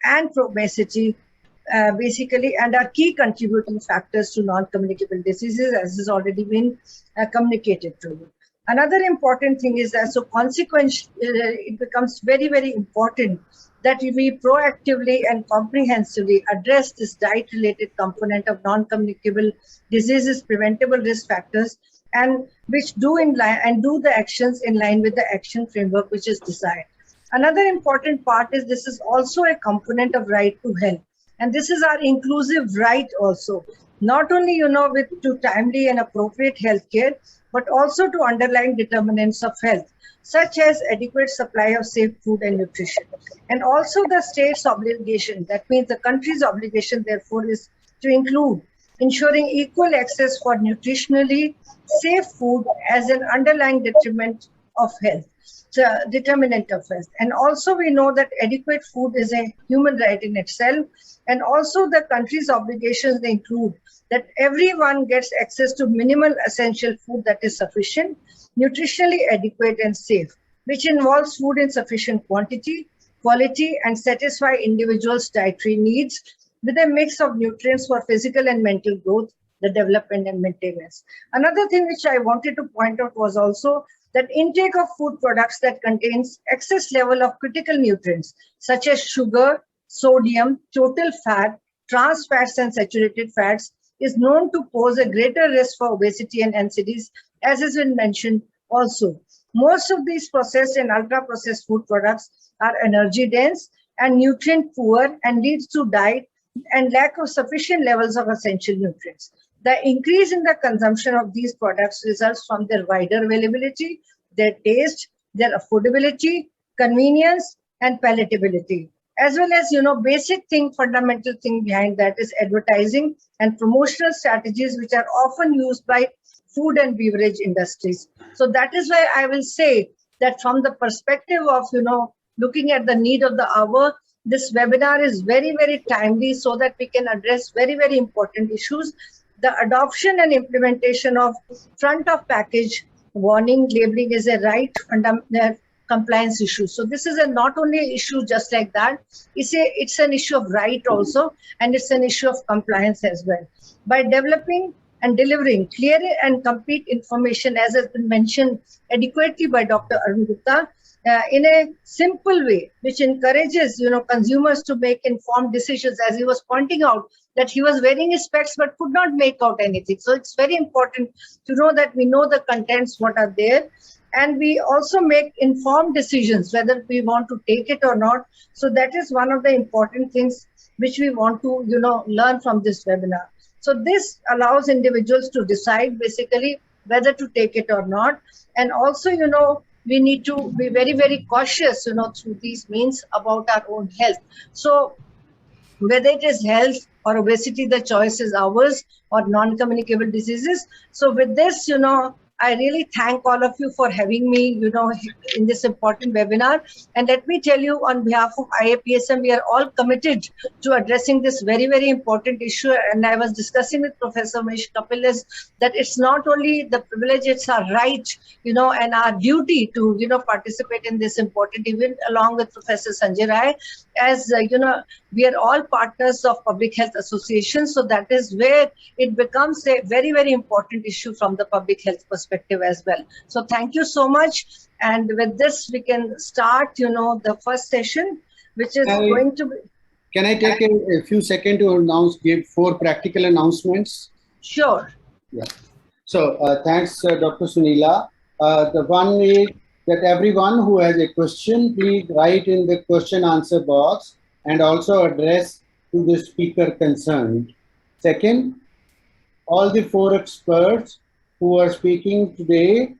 and obesity, basically, and are key contributing factors to non-communicable diseases, as has already been communicated to you. Another important thing is that, so consequently, it becomes very, very important that we proactively and comprehensively address this diet-related component of non-communicable diseases, preventable risk factors, and which do in line and do the actions in line with the action framework which is designed. Another important part is this is also a component of right to health, and this is our inclusive right also, not only with to timely and appropriate health care, but also to underlying determinants of health, such as adequate supply of safe food and nutrition. And also the state's obligation, that means the country's obligation, therefore, is to include ensuring equal access for nutritionally safe food as an underlying determinant of health. Determinant of health. And also we know that adequate food is a human right in itself. And also the country's obligations, they include that everyone gets access to minimal essential food that is sufficient, nutritionally adequate and safe, which involves food in sufficient quantity, quality, and satisfy individuals' dietary needs with a mix of nutrients for physical and mental growth, the development and maintenance. Another thing which I wanted to point out was also that intake of food products that contains excess level of critical nutrients such as sugar, sodium, total fat, trans fats and saturated fats is known to pose a greater risk for obesity and NCDs, as has been mentioned also. Most of these processed and ultra-processed food products are energy dense and nutrient poor and leads to diet and lack of sufficient levels of essential nutrients. The increase in the consumption of these products results from their wider availability, their taste, their affordability, convenience, and palatability, as well as, basic thing, fundamental thing behind that is advertising and promotional strategies, which are often used by food and beverage industries. So that is why I will say that from the perspective of, looking at the need of the hour, this webinar is very, very timely so that we can address very, very important issues. The adoption and implementation of front of package warning labeling is a right under compliance issue. So this is not only an issue just like that, it's an issue of right also, and it's an issue of compliance as well. By developing and delivering clear and complete information, as has been mentioned adequately by Dr. Arun Gupta, in a simple way, which encourages consumers to make informed decisions, as he was pointing out that he was wearing his specs but could not make out anything. So it's very important to know that we know the contents, what are there, and we also make informed decisions whether we want to take it or not. So that is one of the important things which we want to learn from this webinar. So this allows individuals to decide basically whether to take it or not. And also we need to be very, very cautious through these means about our own health. So whether it is health or obesity, the choice is ours, or non-communicable diseases. So with this, I really thank all of you for having me, in this important webinar. And let me tell you, on behalf of IAPSM, we are all committed to addressing this very, very important issue. And I was discussing with Professor Manish Kapilas that it's not only the privilege, it's our right, and our duty to, participate in this important event along with Professor Sanjay Rai. As we are all partners of Public Health Association, so that is where it becomes a very, very important issue from the public health perspective as well. So thank you so much. And with this, we can start, the first session, which is going to be... Can I take a few seconds to give 4 practical announcements? Sure. Yeah. So thanks, Dr. Sunila. The one is that everyone who has a question, please write in the question answer box and also address to the speaker concerned. Second, all the 4 experts who are speaking today,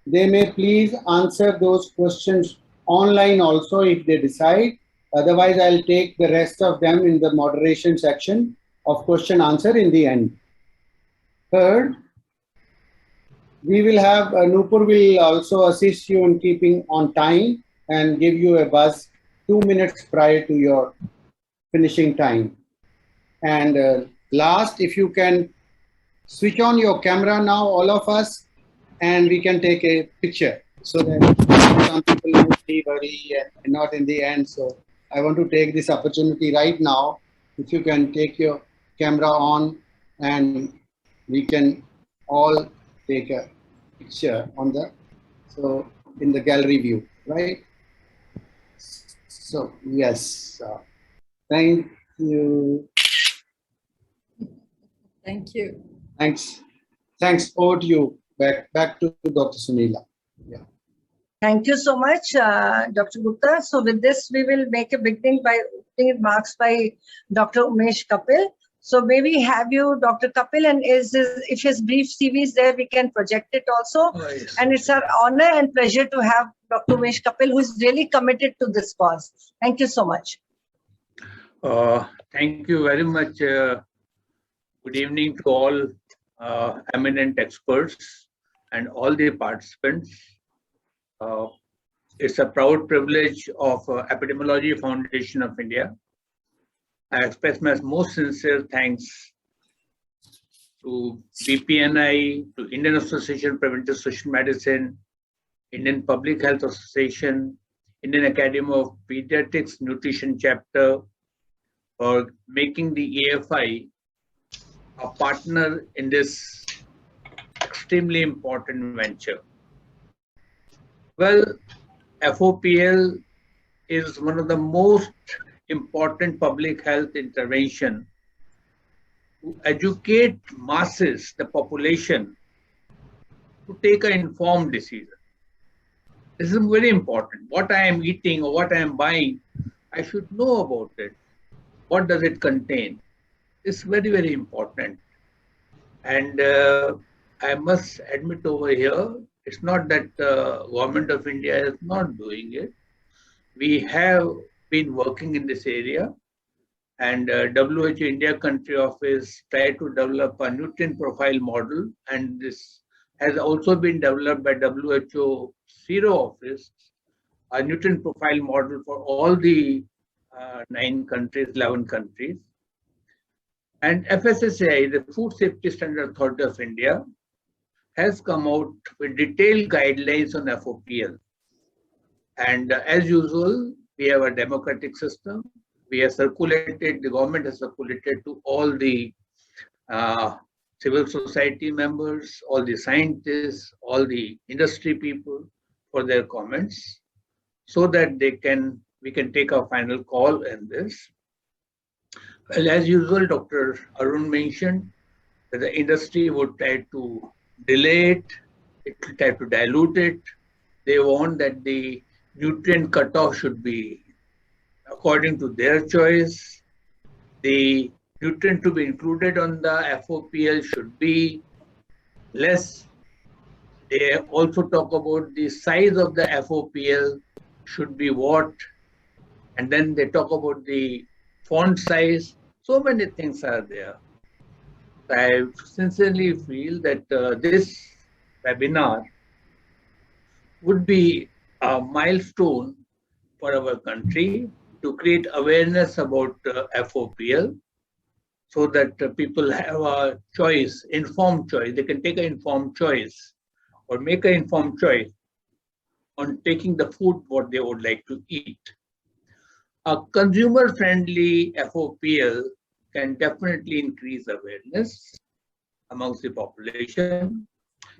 they may please answer those questions online also if they decide. Otherwise, I'll take the rest of them in the moderation section of question answer in the end. Third, we will have, Nupur will also assist you in keeping on time and give you a buzz 2 minutes prior to your finishing time. And last, if you can switch on your camera now, all of us, and we can take a picture so that some people will see early and not in the end. So I want to take this opportunity right now. If you can take your camera on, and we can all take a picture on the, so in the gallery view, right? So yes, thank you. Thank you. Thanks. Thanks. Over to you. Back to Dr. Sunila. Yeah. Thank you so much, Dr. Gupta. So with this, we will make a beginning by opening remarks by Dr. Umesh Kapil. So may we have you, Dr. Kapil, and if his brief CV is there, we can project it also. Oh, yes. And it's our honor and pleasure to have Dr. Umesh Kapil, who is really committed to this cause. Thank you so much. Thank you very much. Good evening to all eminent experts and all the participants. It's a proud privilege of Epidemiology Foundation of India. I express my most sincere thanks to BPNI, to Indian Association of Preventive Social Medicine, Indian Public Health Association, Indian Academy of Pediatrics Nutrition Chapter, for making the AFI a partner in this extremely important venture. Well, FOPL is one of the most important public health intervention to educate masses, the population, to take an informed decision. This is very important. What I am eating or what I am buying, I should know about it. What does it contain? It's very, very important. And I must admit over here, it's not that Government of India is not doing it. We have been working in this area, and WHO India Country Office tried to develop a nutrient profile model, and this has also been developed by WHO Zero Office, a nutrient profile model for all the 9 countries, 11 countries. And FSSAI, the Food Safety Standard Authority of India, has come out with detailed guidelines on FOPL. And as usual, we have a democratic system. We have circulated, the government has circulated to all the civil society members, all the scientists, all the industry people for their comments, so that we can take a final call in this. Well, as usual, Dr. Arun mentioned that the industry would try to delay it, it will try to dilute it. They want that the nutrient cutoff should be according to their choice. The nutrient to be included on the FOPL should be less. They also talk about the size of the FOPL should be what, and then they talk about the font size. So many things are there. I sincerely feel that this webinar would be a milestone for our country to create awareness about FOPL, so that people have a choice, informed choice. They can take an informed choice or make an informed choice on taking the food what they would like to eat. A consumer-friendly FOPL can definitely increase awareness amongst the population.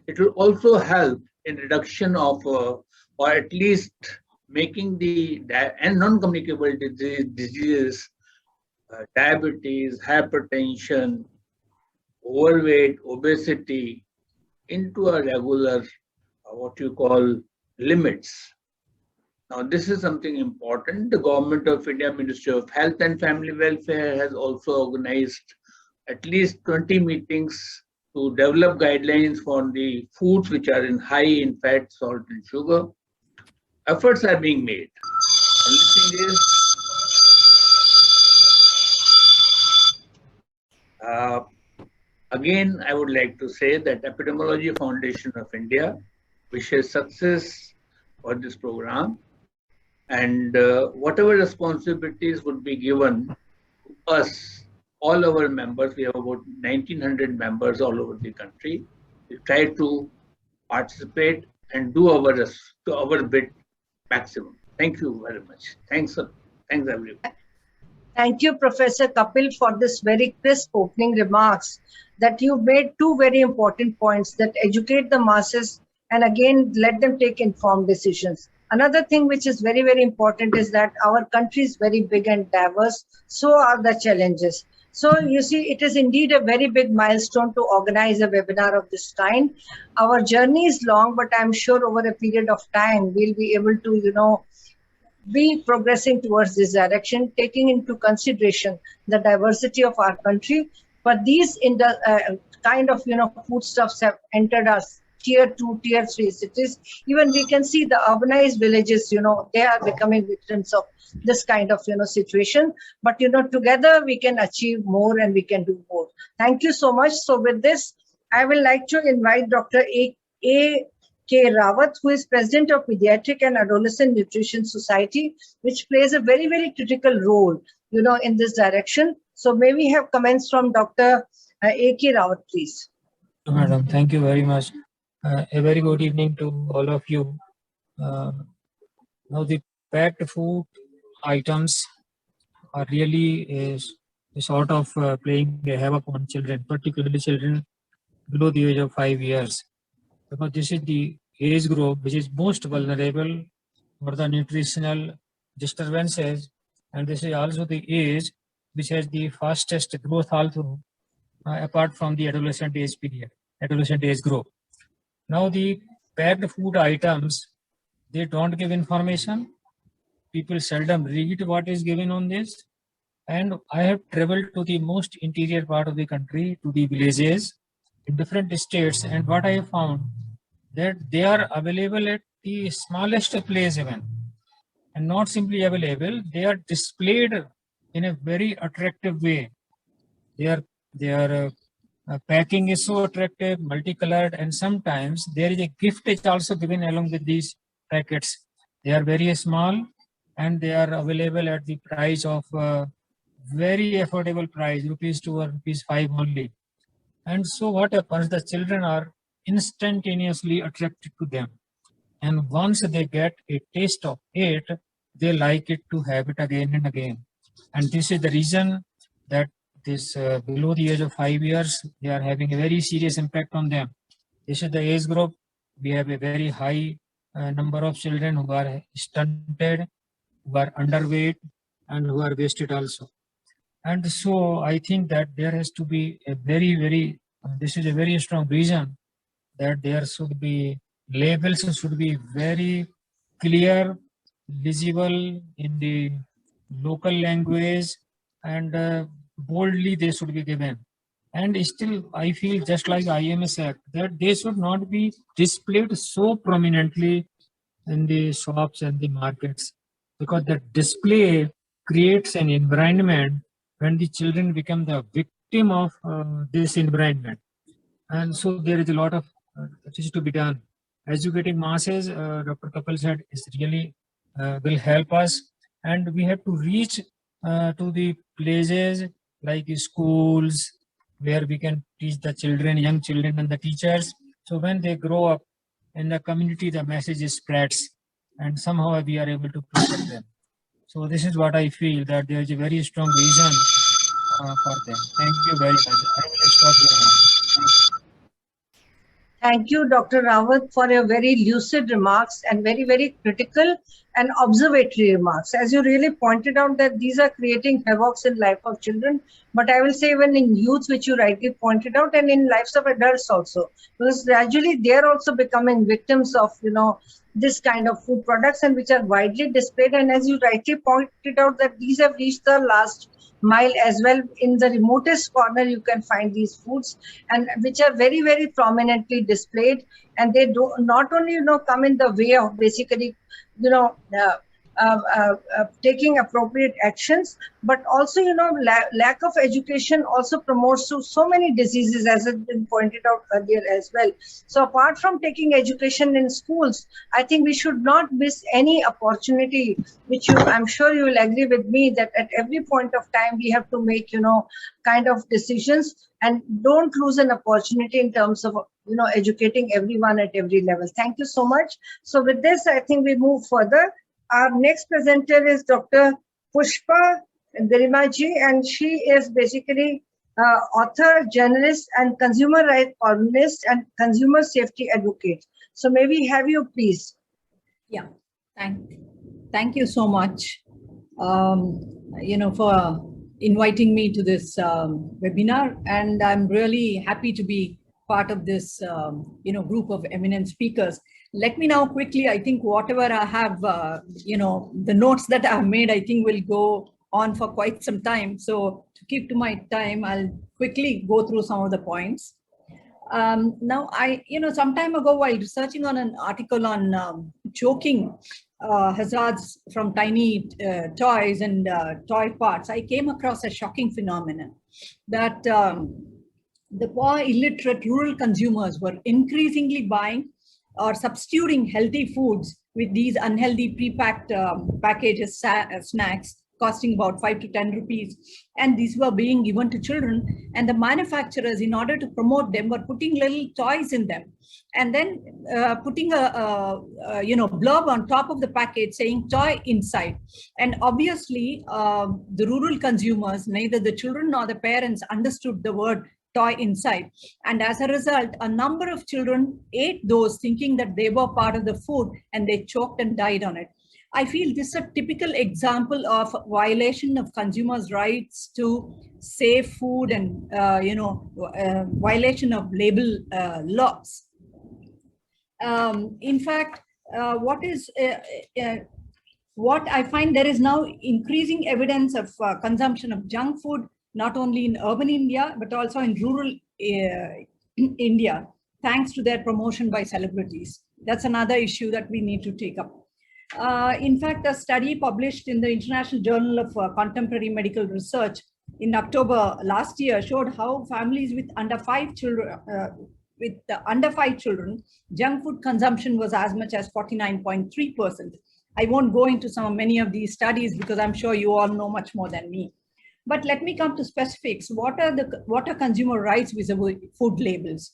It will also help in reduction of, or at least making the non-communicable diseases, diabetes, hypertension, overweight, obesity, into a regular, what you call, limits. Now, this is something important. The Government of India Ministry of Health and Family Welfare has also organized at least 20 meetings to develop guidelines for the foods which are high in fat, salt, and sugar. Efforts are being made. Only thing is, again, I would like to say that Epidemiology Foundation of India wishes success for this program. And whatever responsibilities would be given to us, all our members, we have about 1900 members all over the country, we try to participate and do our bit maximum. Thank you very much. Thanks Thanks, everyone. Thank you, Professor Kapil, for this very crisp opening remarks that you made two very important points that educate the masses and again let them take informed decisions. Another thing which is very, very important is that our country is very big and diverse. So are the challenges. So you see, it is indeed a very big milestone to organize a webinar of this kind. Our journey is long, but I'm sure over a period of time, we'll be able to, be progressing towards this direction, taking into consideration the diversity of our country. But these kind of foodstuffs have entered us tier 2, tier 3 cities. Even we can see the urbanized villages, they are becoming victims of this kind of situation. But together we can achieve more and we can do more. Thank you so much. So with this, I will like to invite Dr. A.K. Rawat, who is President of Pediatric and Adolescent Nutrition Society, which plays a very, very critical role, in this direction. So may we have comments from Dr. A.K. Rawat, please. Madam, thank you very much. A very good evening to all of you. Now the packed food items are really a sort of playing a havoc on children, particularly children below the age of 5 years. Because this is the age group which is most vulnerable for the nutritional disturbances, and this is also the age which has the fastest growth also, apart from the adolescent age period, adolescent age group. Now the packed food items, they don't give information. People seldom read what is given on this. And I have traveled to the most interior part of the country, to the villages in different states, and what I have found that they are available at the smallest place even, and not simply available, they are displayed in a very attractive way. Their packing is so attractive, multicolored, and sometimes there is a gift is also given along with these packets. They are very small and they are available at the price of very affordable price, ₹2 or ₹5 only. And so what happens, the children are instantaneously attracted to them. And once they get a taste of it, they like it to have it again and again. And this is the reason that this below the age of 5 years, they are having a very serious impact on them. This is the age group. We have a very high number of children who are stunted, who are underweight, and who are wasted also. And so I think that there has to be a this is a very strong reason that there should be labels should be very clear, visible in the local language, and boldly they should be given. And still, I feel just like IMS Act that they should not be displayed so prominently in the shops and the markets, because the display creates an environment when the children become the victim of this environment. And so there is a lot of that is to be done. Educating masses, Dr. Kapil said, is really will help us, and we have to reach to the places like schools where we can teach the children, young children, and the teachers. So when they grow up in the community, the message spreads, and somehow we are able to protect them. So this is what I feel, that there is a very strong reason for them. Thank you very much. I will stop here now. Thank you, Dr. Rawat, for your very lucid remarks and very, very critical and observatory remarks. As you really pointed out that these are creating havocs in life of children, but I will say even in youth, which you rightly pointed out, and in lives of adults also, because gradually they are also becoming victims of, this kind of food products, and which are widely displayed. And as you rightly pointed out that these have reached the last mile as well. In the remotest corner you can find these foods, and which are very, very prominently displayed, and they do not only come in the way of basically taking appropriate actions, but also lack of education also promotes to so many diseases, as has been pointed out earlier as well. So apart from taking education in schools, I think we should not miss any opportunity, which I'm sure you will agree with me that at every point of time we have to make kind of decisions, and don't lose an opportunity in terms of educating everyone at every level. Thank you so much. So with this, I think we move further. Our next presenter is Dr. Pushpa Garimaji, and she is basically author, journalist, and consumer rights columnist and consumer safety advocate. So may we have you, please? Yeah, thank you so much, for inviting me to this webinar, and I'm really happy to be part of this, group of eminent speakers. Let me now quickly, I think whatever I have, the notes that I've made, I think will go on for quite some time. So to keep to my time, I'll quickly go through some of the points. Now, some time ago, while researching on an article on choking hazards from tiny toys and toy parts, I came across a shocking phenomenon that the poor, illiterate rural consumers were increasingly buying or substituting healthy foods with these unhealthy pre-packed packages, snacks, costing about 5 to 10 rupees. And these were being given to children. And the manufacturers, in order to promote them, were putting little toys in them. And then putting a blurb on top of the package saying toy inside. And obviously, the rural consumers, neither the children nor the parents understood the word toy inside. And as a result, a number of children ate those thinking that they were part of the food, and they choked and died on it. I feel this is a typical example of violation of consumers' rights to safe food and, violation of label laws. In fact, what I find, there is now increasing evidence of consumption of junk food, not only in urban India, but also in rural India, thanks to their promotion by celebrities. That's another issue that we need to take up. In fact, a study published in the International Journal of Contemporary Medical Research in October last year showed how families with under 5 children, junk food consumption was as much as 49.3%. I won't go into many of these studies because I'm sure you all know much more than me. But let me come to specifics. What are consumer rights vis-a-vis food labels?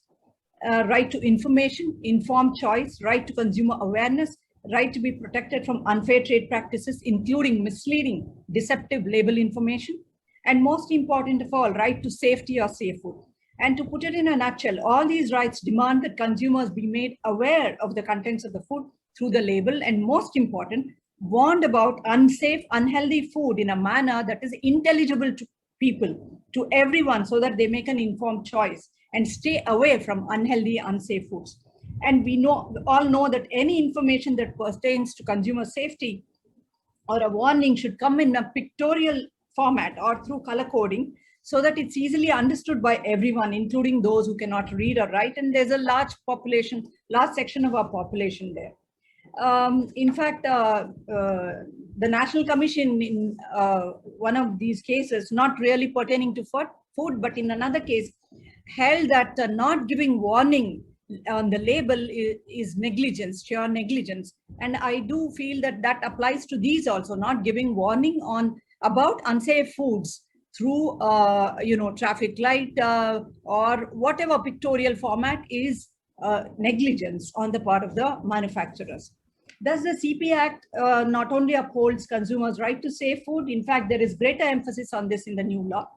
Right to information, informed choice, right to consumer awareness, right to be protected from unfair trade practices, including misleading, deceptive label information, and most important of all, right to safety or safe food. And to put it in a nutshell, all these rights demand that consumers be made aware of the contents of the food through the label, and most important, warned about unsafe, unhealthy food in a manner that is intelligible to people, to everyone, so that they make an informed choice and stay away from unhealthy, unsafe foods. And we all know that any information that pertains to consumer safety or a warning should come in a pictorial format or through color coding, so that it's easily understood by everyone, including those who cannot read or write. And there's a large section of our population there. In fact, the National Commission in one of these cases, not really pertaining to food, but in another case, held that not giving warning on the label is negligence, sheer negligence. And I do feel that that applies to these also, not giving warning about unsafe foods through traffic light or whatever pictorial format is negligence on the part of the manufacturers. Thus, the CP Act not only upholds consumers' right to safe food, in fact, there is greater emphasis on this in the new law.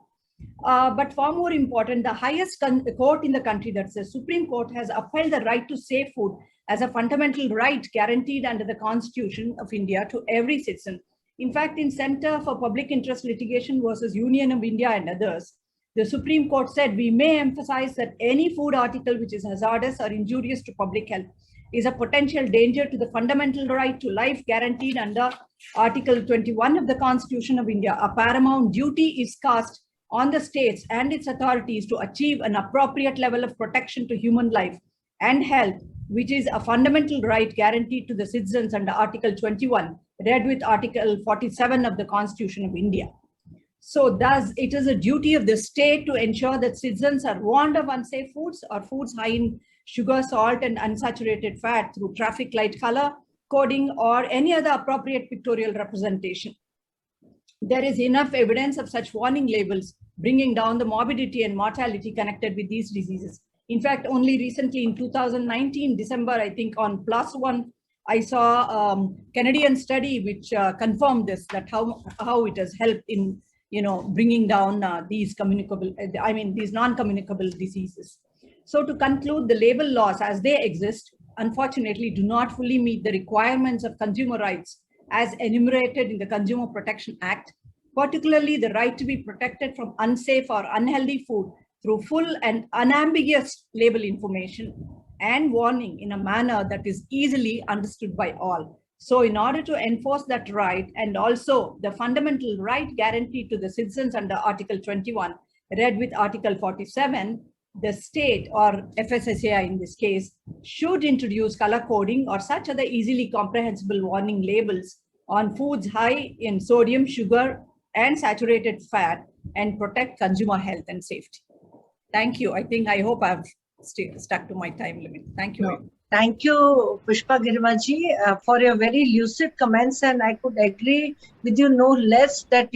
But far more important, the highest court in the country, that's the Supreme Court, has upheld the right to safe food as a fundamental right guaranteed under the Constitution of India to every citizen. In fact, in Center for Public Interest Litigation versus Union of India and others, the Supreme Court said, we may emphasize that any food article which is hazardous or injurious to public health is a potential danger to the fundamental right to life guaranteed under Article 21 of the Constitution of India. A paramount duty is cast on the states and its authorities to achieve an appropriate level of protection to human life and health, which is a fundamental right guaranteed to the citizens under Article 21, read with Article 47 of the Constitution of India. So thus, it is a duty of the state to ensure that citizens are warned of unsafe foods or foods high in sugar, salt, and unsaturated fat through traffic light color coding or any other appropriate pictorial representation. There is enough evidence of such warning labels bringing down the morbidity and mortality connected with these diseases. In fact, only recently in 2019, December, I think on +1 I saw Canadian study which confirmed this, that how it has helped in bringing down these these non-communicable diseases. So to conclude, the label laws as they exist, unfortunately, do not fully meet the requirements of consumer rights as enumerated in the Consumer Protection Act, particularly the right to be protected from unsafe or unhealthy food through full and unambiguous label information and warning in a manner that is easily understood by all. So in order to enforce that right, and also the fundamental right guaranteed to the citizens under Article 21, read with Article 47, the state, or FSSAI in this case, should introduce color coding or such other easily comprehensible warning labels on foods high in sodium, sugar, and saturated fat, and protect consumer health and safety. Thank you. I hope I've stuck to my time limit. Thank you. No. Thank you, Pushpa Girmaji, for your very lucid comments, and I could agree with you no less that,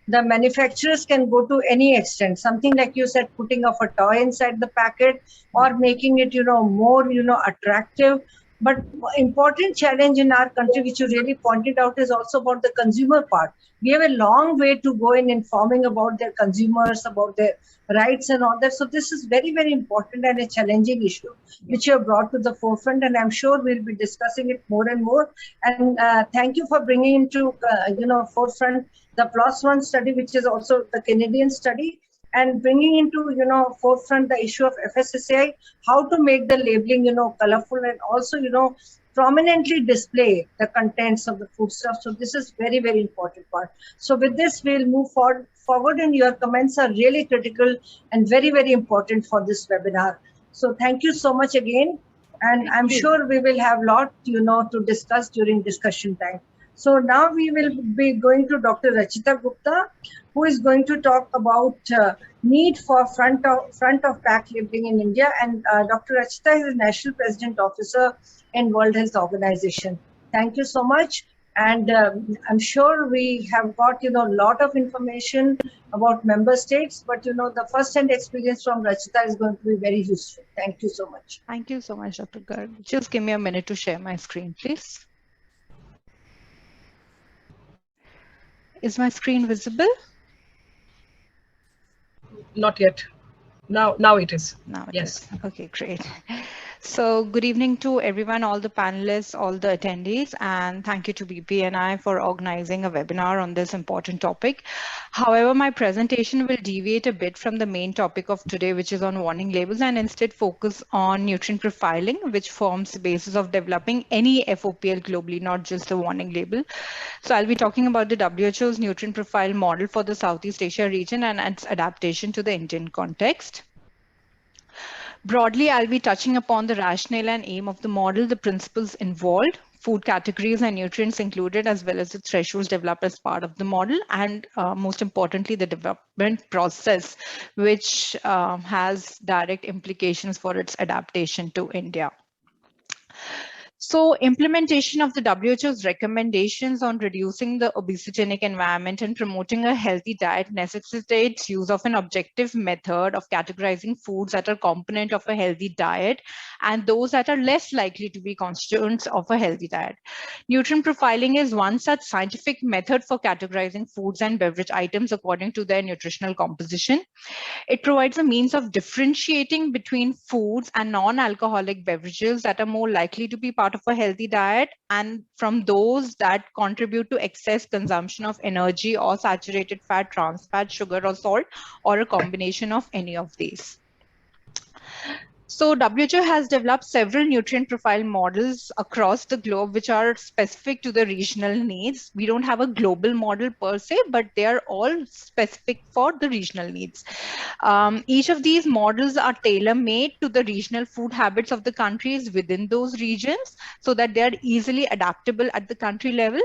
the manufacturers can go to any extent. Something like you said, putting of a toy inside the packet or making it, more, attractive. But important challenge in our country, which you really pointed out, is also about the consumer part. We have a long way to go in informing about their consumers, about their rights and all that. So this is very, very important and a challenging issue, which you have brought to the forefront. And I'm sure we'll be discussing it more and more. And thank you for bringing into, forefront the +1 study, which is also the Canadian study, and bringing into, forefront the issue of FSSAI, how to make the labeling, colorful, and also, prominently display the contents of the foodstuff. So this is very, very important part. So with this, we'll move forward, and your comments are really critical and very, very important for this webinar. So thank you so much again. And I'm sure we will have a lot, to discuss during discussion time. So now we will be going to Dr. Rachita Gupta, who is going to talk about need for front of pack labeling in India. And Dr. Rachita is the National President Officer in World Health Organization. Thank you so much. And I'm sure we have got, a lot of information about member states, but, the first-hand experience from Rachita is going to be very useful. Thank you so much. Thank you so much, Dr. Garg. Just give me a minute to share my screen, please. Is my screen visible? Not yet. Now it is. Now it Yes. is. Okay, great. So good evening to everyone, all the panelists, all the attendees, and thank you to BPNI for organizing a webinar on this important topic. However, my presentation will deviate a bit from the main topic of today, which is on warning labels, and instead focus on nutrient profiling, which forms the basis of developing any FOPL globally, not just the warning label. So I'll be talking about the WHO's nutrient profile model for the Southeast Asia region and its adaptation to the Indian context. Broadly, I'll be touching upon the rationale and aim of the model, the principles involved, food categories and nutrients included, as well as the thresholds developed as part of the model, and most importantly, the development process, which has direct implications for its adaptation to India. So implementation of the WHO's recommendations on reducing the obesogenic environment and promoting a healthy diet necessitates use of an objective method of categorizing foods that are component of a healthy diet and those that are less likely to be constituents of a healthy diet. Nutrient profiling is one such scientific method for categorizing foods and beverage items according to their nutritional composition. It provides a means of differentiating between foods and non-alcoholic beverages that are more likely to be part of a healthy diet and from those that contribute to excess consumption of energy or saturated fat, trans fat, sugar, or salt, or a combination of any of these. So WHO has developed several nutrient profile models across the globe, which are specific to the regional needs. We don't have a global model per se, but they are all specific for the regional needs. Each of these models are tailor-made to the regional food habits of the countries within those regions so that they are easily adaptable at the country level.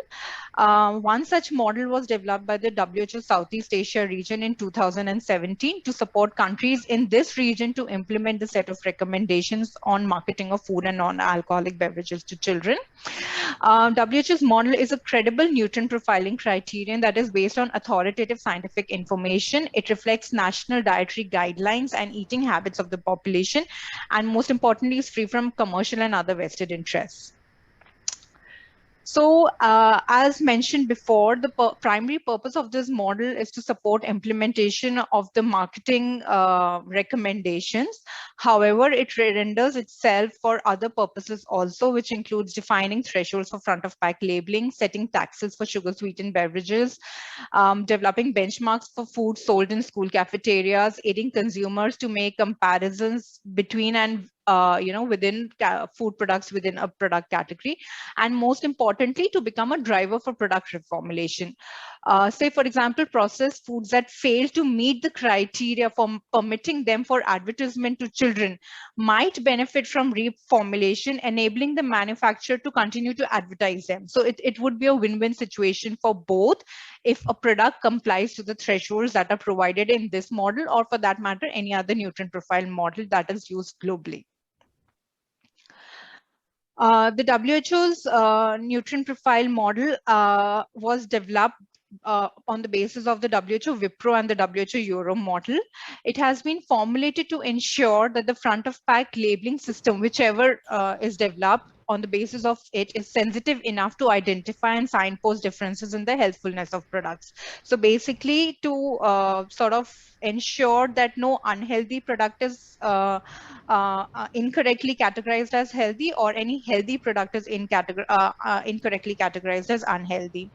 One such model was developed by the WHO Southeast Asia region in 2017 to support countries in this region to implement the set of recommendations on marketing of food and non-alcoholic beverages to children. WHO's model is a credible nutrient profiling criterion that is based on authoritative scientific information. It reflects national dietary guidelines and eating habits of the population, and most importantly, is free from commercial and other vested interests. So as mentioned before, the primary purpose of this model is to support implementation of the marketing recommendations. However, it renders itself for other purposes also, which includes defining thresholds for front of pack labeling, setting taxes for sugar sweetened beverages, developing benchmarks for food sold in school cafeterias, aiding consumers to make comparisons between and within food products within a product category, and most importantly, to become a driver for product reformulation. Say, for example, processed foods that fail to meet the criteria for permitting them for advertisement to children might benefit from reformulation, enabling the manufacturer to continue to advertise them. So it would be a win-win situation for both if a product complies to the thresholds that are provided in this model, or for that matter, any other nutrient profile model that is used globally. The WHO's nutrient profile model was developed on the basis of the WHO Wipro and the WHO Euro model. It has been formulated to ensure that the front of pack labeling system, whichever is developed on the basis of it, is sensitive enough to identify and signpost differences in the healthfulness of products. So basically, to sort of ensure that no unhealthy product is incorrectly categorized as healthy, or any healthy product is incorrectly categorized as unhealthy.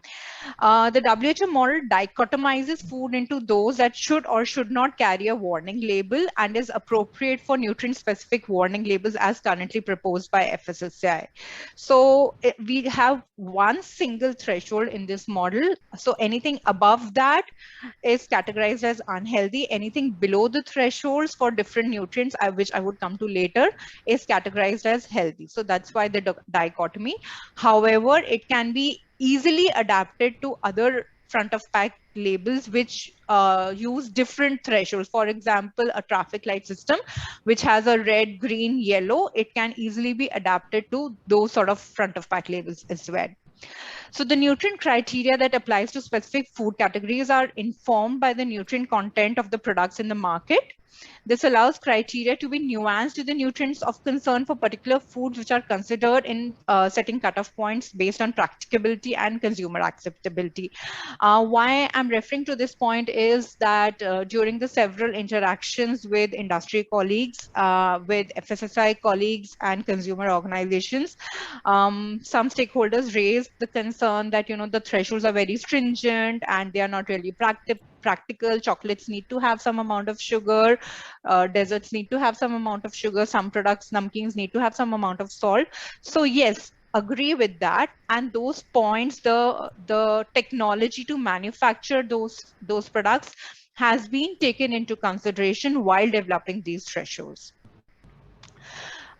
The WHO model dichotomizes food into those that should or should not carry a warning label and is appropriate for nutrient-specific warning labels as currently proposed by FSSAI. So we have one single threshold in this model. So anything above that is categorized as unhealthy. Anything below the thresholds for different nutrients, which I would come to later, is categorized as healthy. So that's why the dichotomy. However, it can be easily adapted to other front of pack labels which use different thresholds. For example, a traffic light system which has a red, green, yellow, it can easily be adapted to those sort of front of pack labels as well. So the nutrient criteria that applies to specific food categories are informed by the nutrient content of the products in the market. This allows criteria to be nuanced to the nutrients of concern for particular foods, which are considered in setting cutoff points based on practicability and consumer acceptability. Why I'm referring to this point is that during the several interactions with industry colleagues, with FSSAI colleagues and consumer organizations, some stakeholders raised the concern that the thresholds are very stringent and they are not really practical. Chocolates need to have some amount of sugar, desserts need to have some amount of sugar, some products, namkeens, need to have some amount of salt. So yes, agree with that. And those points, the technology to manufacture those products has been taken into consideration while developing these thresholds.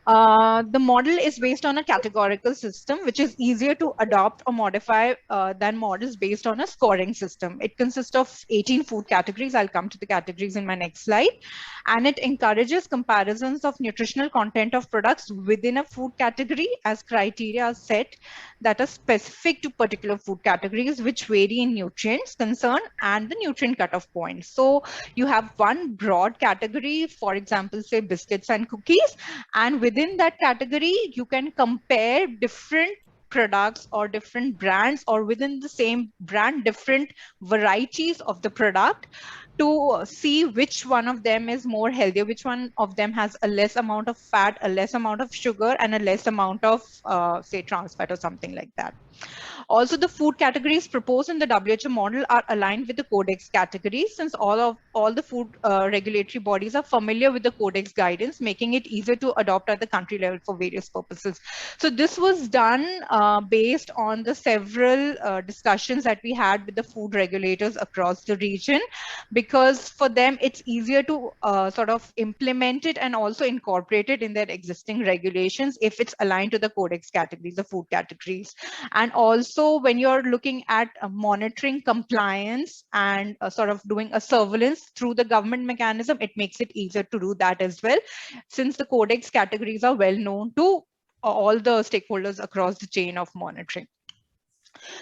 The model is based on a categorical system, which is easier to adopt or modify than models based on a scoring system. It consists of 18 food categories. I'll come to the categories in my next slide. And it encourages comparisons of nutritional content of products within a food category as criteria are set that are specific to particular food categories, which vary in nutrients concern and the nutrient cutoff points. So you have one broad category, for example, say biscuits and cookies, and within that category, you can compare different products or different brands, or within the same brand, different varieties of the product, to see which one of them is more healthier, which one of them has a less amount of fat, a less amount of sugar, and a less amount of, say, trans fat or something like that. Also, the food categories proposed in the WHO model are aligned with the Codex categories, since all the food regulatory bodies are familiar with the Codex guidance, making it easier to adopt at the country level for various purposes. So this was done based on the several discussions that we had with the food regulators across the region, because for them it's easier to sort of implement it and also incorporate it in their existing regulations if it's aligned to the Codex categories, the food categories. And also when you're looking at monitoring compliance and sort of doing a surveillance through the government mechanism, it makes it easier to do that as well, since the Codex categories are well known to all the stakeholders across the chain of monitoring.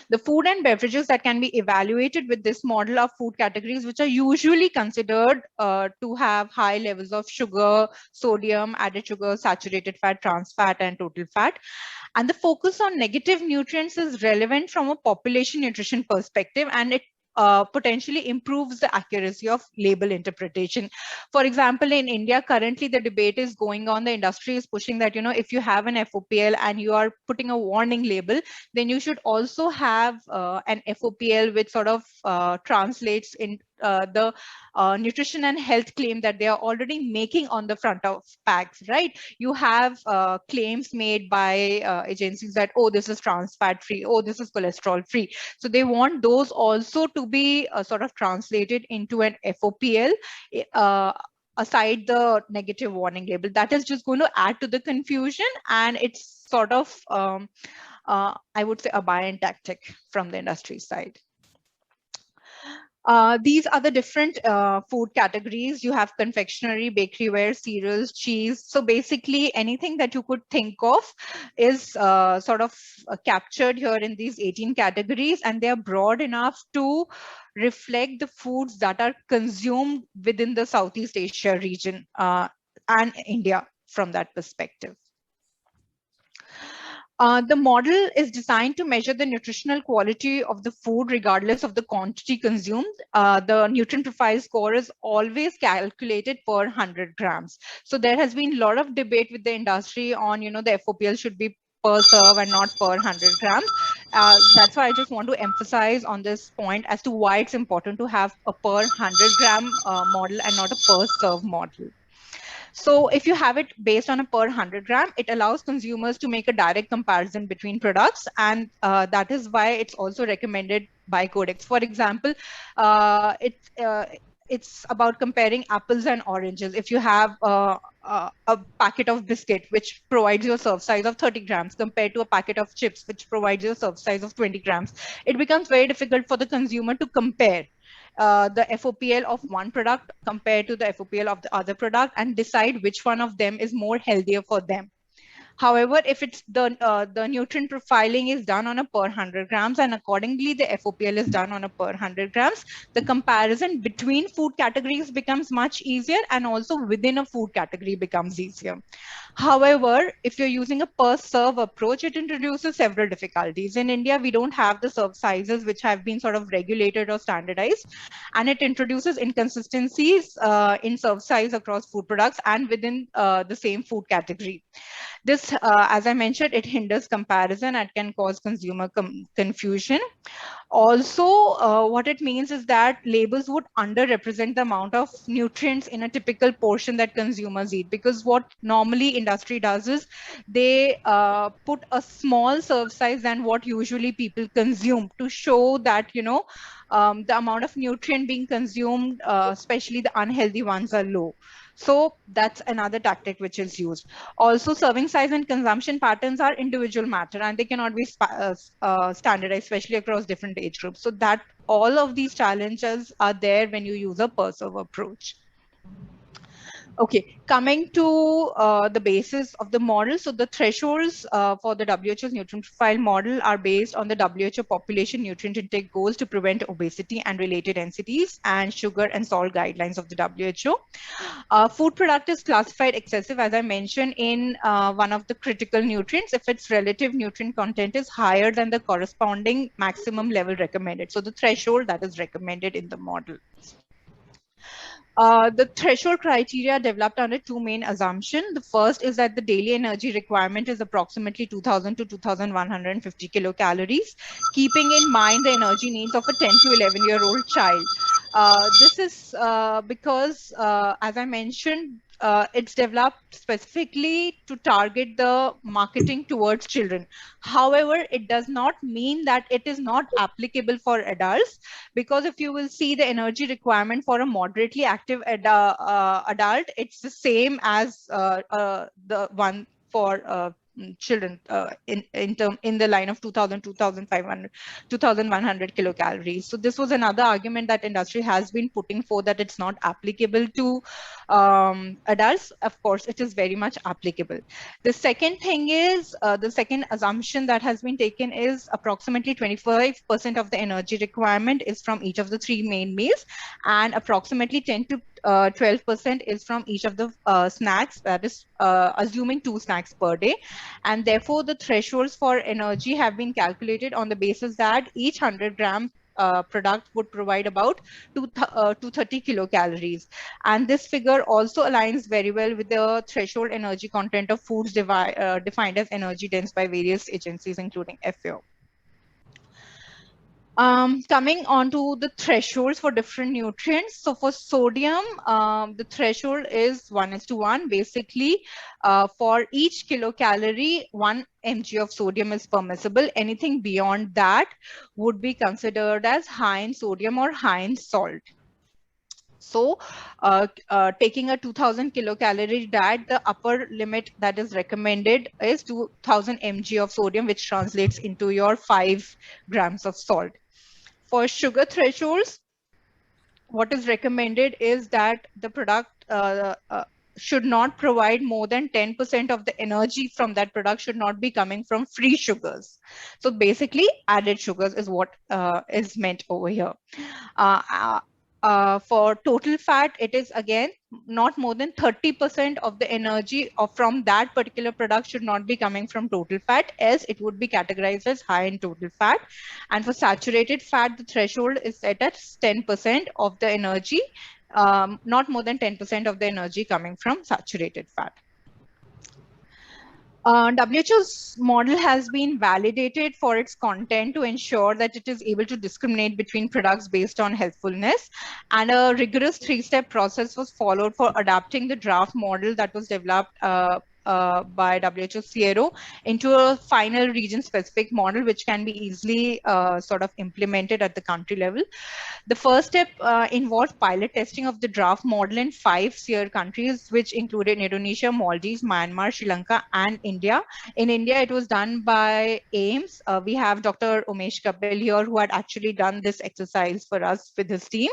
The food and beverages that can be evaluated with this model are food categories which are usually considered to have high levels of sugar, sodium, added sugar, saturated fat, trans fat, and total fat. And the focus on negative nutrients is relevant from a population nutrition perspective, and it potentially improves the accuracy of label interpretation. For example, in India, currently the debate is going on, the industry is pushing that, if you have an FOPL and you are putting a warning label, then you should also have an FOPL which sort of translates in the nutrition and health claim that they are already making on the front of packs, right? You have claims made by agencies that, oh, this is trans fat free, oh, this is cholesterol free. So they want those also to be sort of translated into an FOPL, aside the negative warning label. That is just going to add to the confusion, and it's sort of, I would say, a buy-in tactic from the industry side. These are the different food categories. You have confectionery, bakeryware, cereals, cheese. So basically anything that you could think of is sort of captured here in these 18 categories, and they are broad enough to reflect the foods that are consumed within the Southeast Asia region and India from that perspective. The model is designed to measure the nutritional quality of the food regardless of the quantity consumed. The nutrient profile score is always calculated per 100 grams. So there has been a lot of debate with the industry on, the FOPL should be per serve and not per 100 grams. That's why I just want to emphasize on this point as to why it's important to have a per 100-gram model and not a per serve model. So if you have it based on a per 100 gram, it allows consumers to make a direct comparison between products. And that is why it's also recommended by Codex. For example, it's about comparing apples and oranges. If you have a packet of biscuit, which provides you a serve size of 30 grams compared to a packet of chips, which provides you a serve size of 20 grams, it becomes very difficult for the consumer to compare the FOPL of one product compared to the FOPL of the other product and decide which one of them is more healthier for them. However, if it's the nutrient profiling is done on a per 100 grams and accordingly the FOPL is done on a per 100 grams, the comparison between food categories becomes much easier, and also within a food category becomes easier. However, if you're using a per serve approach, it introduces several difficulties. In India, we don't have the serve sizes which have been sort of regulated or standardized, and it introduces inconsistencies in serve size across food products and within the same food category. This, as I mentioned, it hinders comparison and can cause consumer confusion. Also, what it means is that labels would underrepresent the amount of nutrients in a typical portion that consumers eat, because what normally industry does is they put a small serve size than what usually people consume to show that, the amount of nutrient being consumed, especially the unhealthy ones, are low. So that's another tactic which is used. Also, serving size and consumption patterns are individual matter, and they cannot be standardized, especially across different age groups. So that all of these challenges are there when you use a per serve approach. Okay, coming to the basis of the model. So the thresholds for the WHO's nutrient profile model are based on the WHO population nutrient intake goals to prevent obesity and related NCDs and sugar and salt guidelines of the WHO. Food product is classified excessive, as I mentioned, in one of the critical nutrients if its relative nutrient content is higher than the corresponding maximum level recommended. So the threshold that is recommended in the model. The threshold criteria developed under two main assumptions. The first is that the daily energy requirement is approximately 2000 to 2150 kilocalories, keeping in mind the energy needs of a 10 to 11-year-old child. This is because, as I mentioned, it's developed specifically to target the marketing towards children. However, it does not mean that it is not applicable for adults, because if you will see the energy requirement for a moderately active adult, it's the same as the one for children in the line of 2000, 2500, 2100 kilocalories. So this was another argument that industry has been putting forth, that it's not applicable to adults. Of course, it is very much applicable. The second thing is, the second assumption that has been taken is approximately 25% of the energy requirement is from each of the three main meals, and approximately 10 to 12% is from each of the snacks, that is assuming 2 snacks per day. And therefore, the thresholds for energy have been calculated on the basis that each 100-gram product would provide about 230 kilocalories. And this figure also aligns very well with the threshold energy content of foods defined as energy dense by various agencies, including FAO. Coming on to the thresholds for different nutrients. So for sodium, the threshold is 1:1. Basically, for each kilocalorie, 1 mg of sodium is permissible. Anything beyond that would be considered as high in sodium or high in salt. So taking a 2000 kilocalorie diet, the upper limit that is recommended is 2000 mg of sodium, which translates into your 5 grams of salt. For sugar thresholds, what is recommended is that the product should not provide more than 10% of the energy from that product should not be coming from free sugars. So basically, added sugars is what is meant over here. For total fat, it is again not more than 30% of the energy from that particular product should not be coming from total fat, else it would be categorized as high in total fat. And for saturated fat, the threshold is set at 10% of the energy, not more than 10% of the energy coming from saturated fat. WHO's model has been validated for its content to ensure that it is able to discriminate between products based on healthfulness, and a rigorous 3-step process was followed for adapting the draft model that was developed by WHO CRO into a final region-specific model, which can be easily sort of implemented at the country level. The first step involved pilot testing of the draft model in 5 SEER countries, which included Indonesia, Maldives, Myanmar, Sri Lanka, and India. In India, it was done by AIMS. We have Dr. Umesh Kapil here, who had actually done this exercise for us with his team.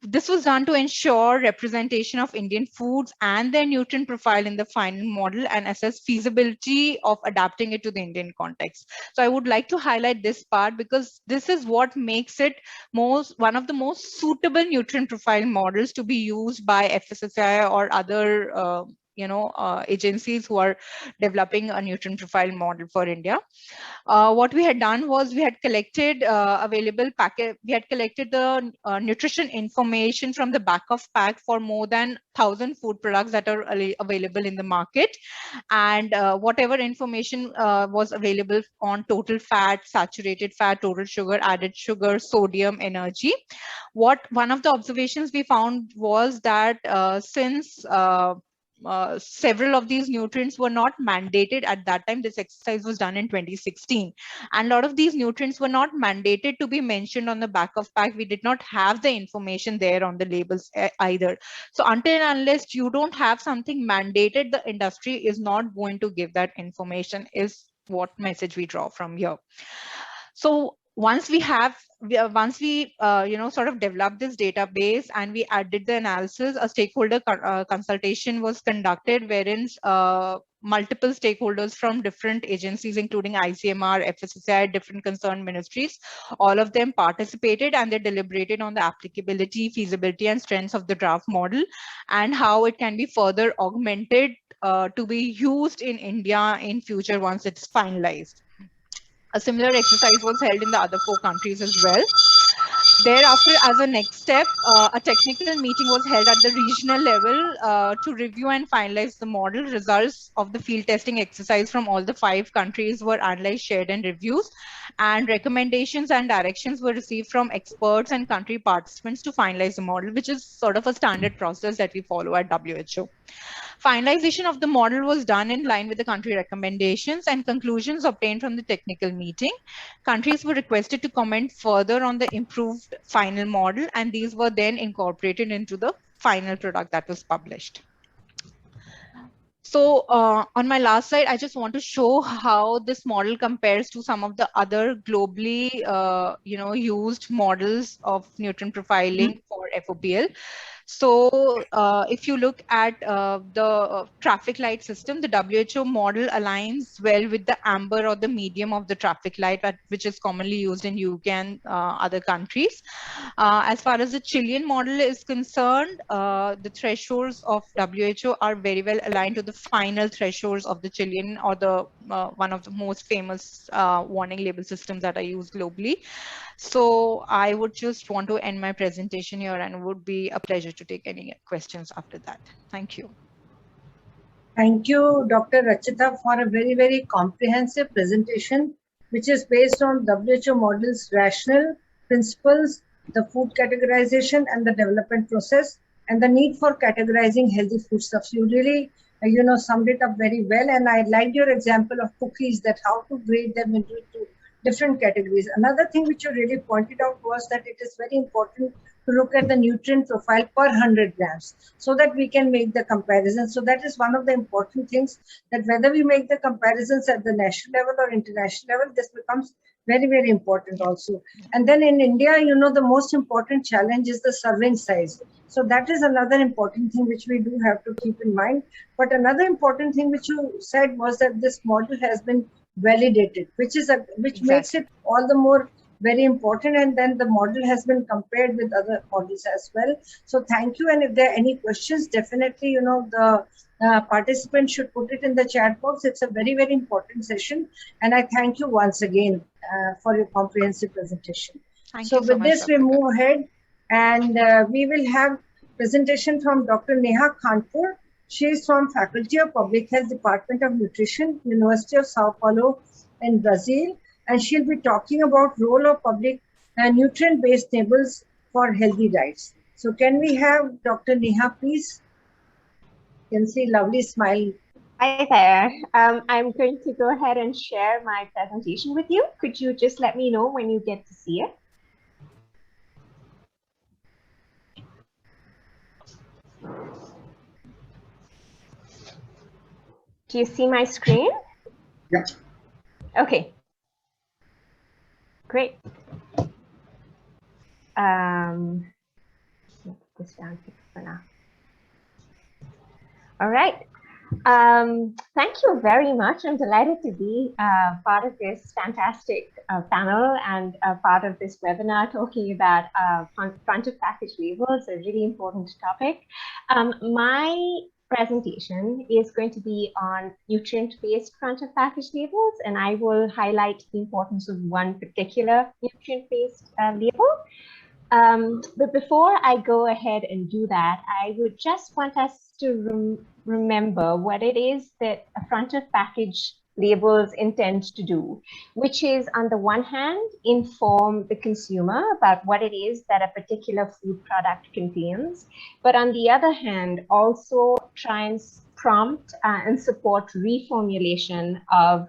This was done to ensure representation of Indian foods and their nutrient profile in the final model and assess feasibility of adapting it to the Indian context. So I would like to highlight this part because this is what makes it one of the most suitable nutrient profile models to be used by FSSAI or other agencies who are developing a nutrient profile model for India. What we had done was we had collected the nutrition information from the back of pack for more than 1,000 food products that are available in the market, and whatever information was available on total fat, saturated fat, total sugar, added sugar, sodium, energy. One of the observations we found was that since several of these nutrients were not mandated at that time. This exercise was done in 2016. And a lot of these nutrients were not mandated to be mentioned on the back of pack. We did not have the information there on the labels either. So until and unless you don't have something mandated, the industry is not going to give that information, is what message we draw from here. So once we sort of developed this database and we did the analysis, a stakeholder consultation was conducted, wherein multiple stakeholders from different agencies, including ICMR, FSSAI, different concerned ministries, all of them participated, and they deliberated on the applicability, feasibility, and strengths of the draft model and how it can be further augmented to be used in India in future once it's finalized. A similar exercise was held in the other 4 countries as well. Thereafter, as a next step, a technical meeting was held at the regional level to review and finalize the model. Results of the field testing exercise from all the 5 countries were analyzed, shared, and reviewed, and recommendations and directions were received from experts and country participants to finalize the model, which is sort of a standard process that we follow at WHO. Finalization of the model was done in line with the country recommendations, and conclusions obtained from the technical meeting. Countries were requested to comment further on the improved final model, and these were then incorporated into the final product that was published. So on my last slide, I just want to show how this model compares to some of the other globally, used models of nutrient profiling for FOPL. So if you look at the traffic light system, the WHO model aligns well with the amber or the medium of the traffic light, which is commonly used in UK and other countries. As far as the Chilean model is concerned, the thresholds of WHO are very well aligned to the final thresholds of the Chilean, or the one of the most famous warning label systems that are used globally. So I would just want to end my presentation here, and it would be a pleasure to take any questions after that. Thank you. Thank you, Dr. Rachita, for a very, very comprehensive presentation, which is based on WHO model's rationale, principles, the food categorization and the development process, and the need for categorizing healthy foodstuffs. You really, summed it up very well. And I liked your example of cookies, that how to grade them into different categories. Another thing which you really pointed out was that it is very important to look at the nutrient profile per 100 grams so that we can make the comparison. So that is one of the important things, that whether we make the comparisons at the national level or international level, this becomes very, very important also. And then in India, the most important challenge is the serving size. So that is another important thing which we do have to keep in mind. But another important thing which you said was that this model has been validated, which makes it all the more very important. And then the model has been compared with other models as well. So thank you. And if there are any questions, definitely, the participants should put it in the chat box. It's a very, very important session. And I thank you once again for your comprehensive presentation. So with this, we move ahead, and we will have presentation from Dr. Neha Khanpur. She is from Faculty of Public Health, Department of Nutrition, University of Sao Paulo in Brazil. And she'll be talking about role of public nutrient-based labels for healthy diets. So can we have Dr. Neha, please? You can see lovely smile. Hi there. I'm going to go ahead and share my presentation with you. Could you just let me know when you get to see it? Do you see my screen? Yeah. Okay. Great. Put this down here for now. All right. Thank you very much. I'm delighted to be part of this fantastic panel and part of this webinar talking about front of package labels, a really important topic. My presentation is going to be on nutrient-based front of package labels, and I will highlight the importance of one particular nutrient-based label. But before I go ahead and do that, I would just want us to remember what it is that a front of package labels intend to do, which is, on the one hand, inform the consumer about what it is that a particular food product contains, but on the other hand, also try and prompt and support reformulation of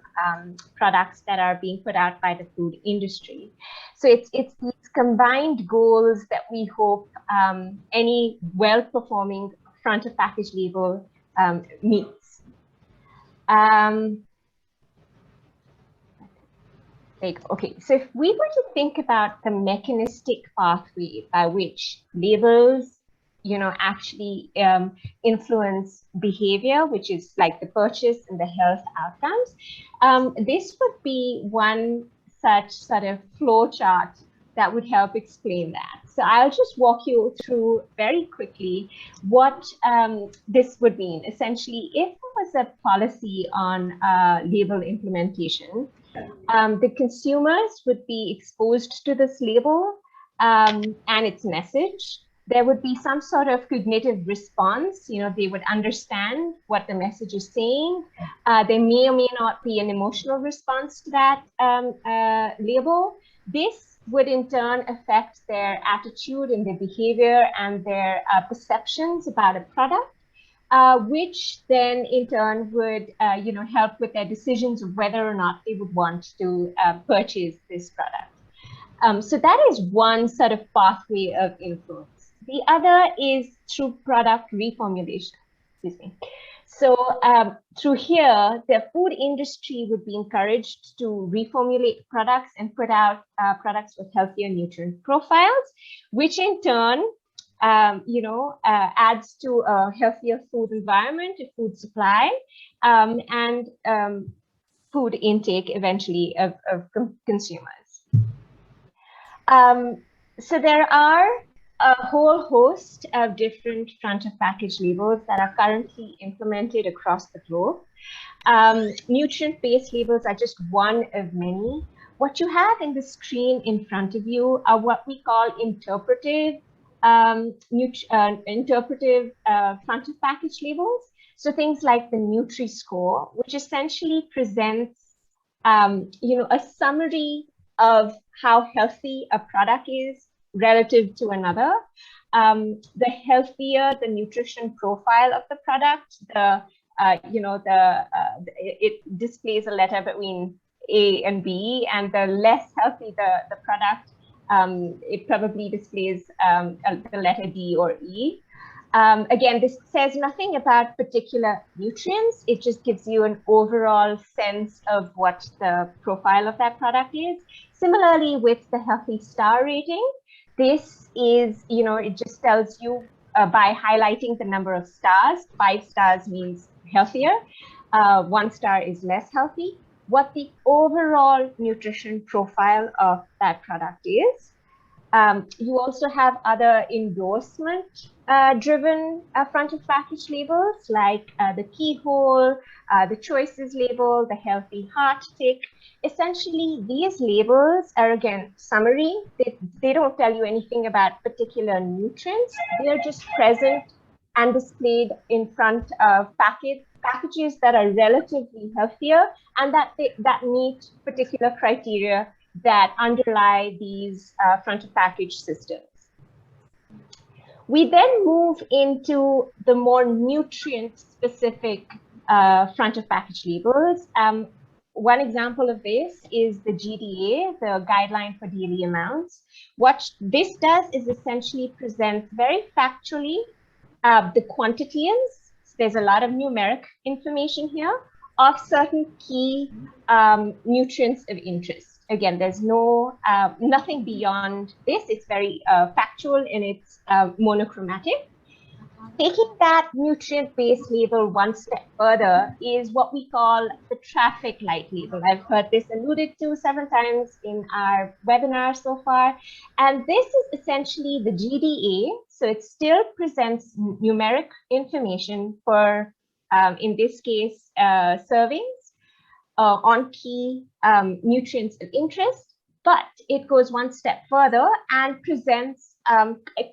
products that are being put out by the food industry. So it's these combined goals that we hope any well-performing front of package label meets. Okay, so if we were to think about the mechanistic pathway by which labels, actually influence behavior, which is like the purchase and the health outcomes, this would be one such sort of flow chart that would help explain that. So I'll just walk you through very quickly what this would mean. Essentially, if there was a policy on label implementation, the consumers would be exposed to this label and its message. There would be some sort of cognitive response. They would understand what the message is saying. There may or may not be an emotional response to that label. This would in turn affect their attitude and their behavior and their perceptions about a product, which then in turn would help with their decisions of whether or not they would want to purchase this product. So that is one sort of pathway of influence. The other is through product reformulation. Excuse me. So through here, the food industry would be encouraged to reformulate products and put out products with healthier nutrient profiles, which in turn, adds to a healthier food environment, a food supply, and food intake eventually of consumers. So there are a whole host of different front of package labels that are currently implemented across the globe. Nutrient-based labels are just one of many. What you have in the screen in front of you are what we call interpretive front of package labels. So things like the Nutri-Score, which essentially presents a summary of how healthy a product is relative to another. The healthier the nutrition profile of the product, it displays a letter between A and B, and the less healthy the product, it probably displays the letter D or E. Again, this says nothing about particular nutrients. It just gives you an overall sense of what the profile of that product is. Similarly, with the Healthy Star rating, this is, it just tells you by highlighting the number of stars. 5 stars means healthier. 1 star is less healthy. What the overall nutrition profile of that product is. You also have other endorsement driven front of package labels like the keyhole, the choices label, the healthy heart tick. Essentially, these labels are, again, summary. They don't tell you anything about particular nutrients. They're just present and displayed in front of packages that are relatively healthier and that meet particular criteria that underlie these front of package systems. We then move into the more nutrient specific front of package labels. One example of this is the GDA, the Guideline for Daily Amounts. What this does is essentially present very factually the quantities. There's a lot of numeric information here of certain key nutrients of interest. Again, there's nothing beyond this. It's very factual and it's monochromatic. Taking that nutrient-based label one step further is what we call the traffic light label. I've heard this alluded to several times in our webinar so far. And this is essentially the GDA. So it still presents numeric information for, in this case, servings on key nutrients of interest, but it goes one step further and presents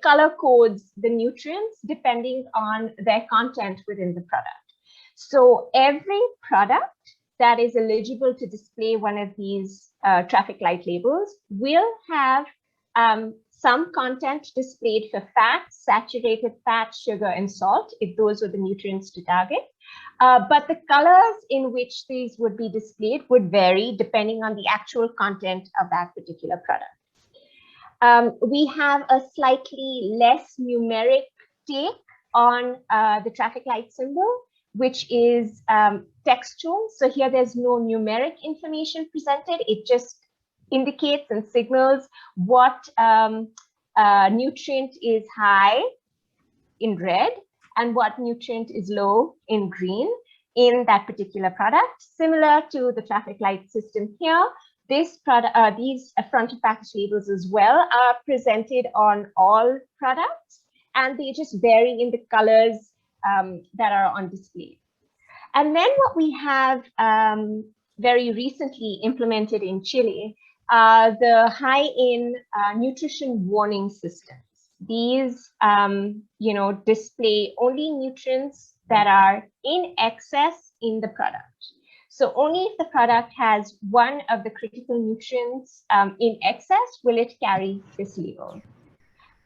color codes the nutrients depending on their content within the product. So every product that is eligible to display one of these traffic light labels will have some content displayed for fat, saturated fat, sugar, and salt, if those were the nutrients to target. But the colors in which these would be displayed would vary depending on the actual content of that particular product. We have a slightly less numeric take on the traffic light symbol, which is textual. So here there's no numeric information presented. It just indicates and signals what nutrient is high in red and what nutrient is low in green in that particular product. Similar to the traffic light system here, this product, these front of package labels as well are presented on all products, and they just vary in the colors that are on display. And then what we have very recently implemented in Chile are the high-in nutrition warning systems. These, display only nutrients that are in excess in the product. So only if the product has one of the critical nutrients in excess will it carry this label.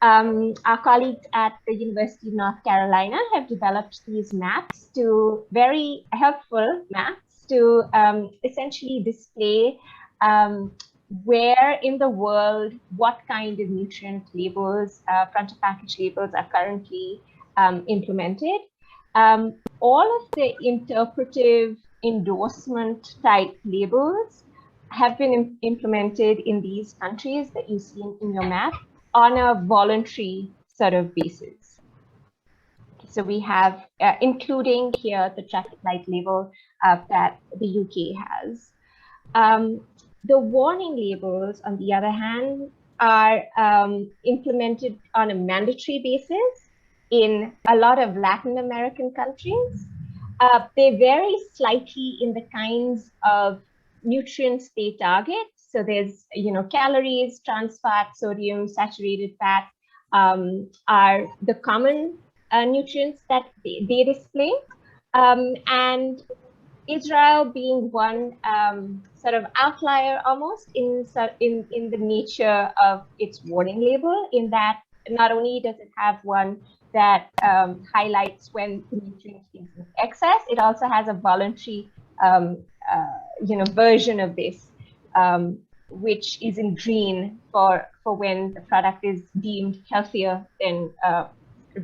Our colleagues at the University of North Carolina have developed these maps, very helpful maps to essentially display where in the world, what kind of nutrient labels, front of package labels are currently implemented. All of the interpretive endorsement type labels have been implemented in these countries that you see in your map on a voluntary sort of basis. So we have, including here, the traffic light label that the UK has. The warning labels, on the other hand, are implemented on a mandatory basis in a lot of Latin American countries. They vary slightly in the kinds of nutrients they target. So there's, calories, trans fat, sodium, saturated fat are the common nutrients that they display. And Israel being one sort of outlier almost in the nature of its warning label, in that not only does it have one that highlights when the nutrient is in excess, it also has a voluntary version of this, which is in green for when the product is deemed healthier than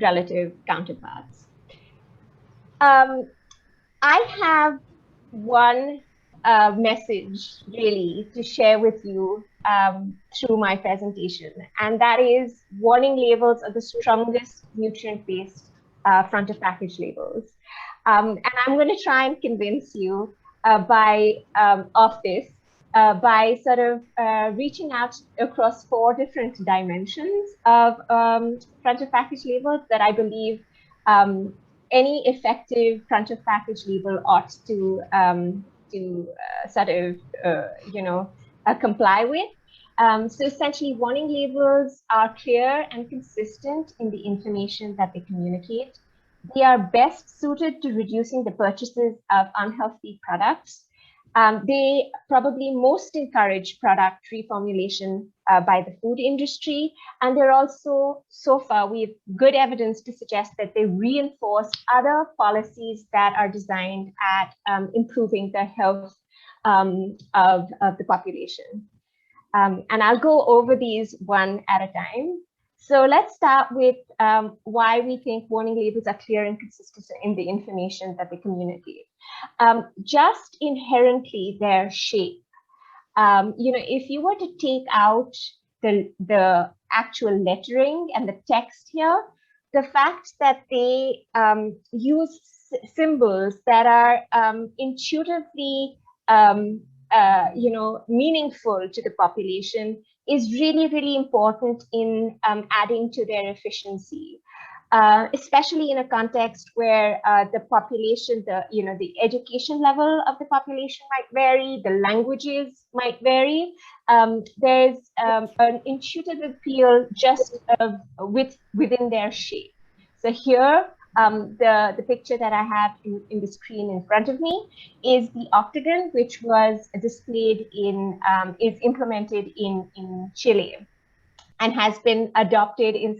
relative counterparts. I have one message really to share with you through my presentation, and that is warning labels are the strongest nutrient-based front of package labels. And I'm going to try and convince you of this by sort of reaching out across 4 different dimensions of front of package labels that I believe any effective front of package label ought to sort of comply with. So essentially, warning labels are clear and consistent in the information that they communicate. They are best suited to reducing the purchases of unhealthy products. They probably most encourage product reformulation by the food industry. And they're also, so far, we have good evidence to suggest that they reinforce other policies that are designed at improving the health of the population. And I'll go over these one at a time. So let's start with why we think warning labels are clear and consistent in the information that they communicate. Just inherently their shape. If you were to take out the actual lettering and the text here, the fact that they use symbols that are intuitively meaningful to the population is really, really important in adding to their efficiency, especially in a context where the population, the education level of the population might vary, the languages might vary. There's an intuitive appeal just within their shape. So here, the picture that I have in the screen in front of me is the octagon, which was displayed is implemented in Chile and has been adopted in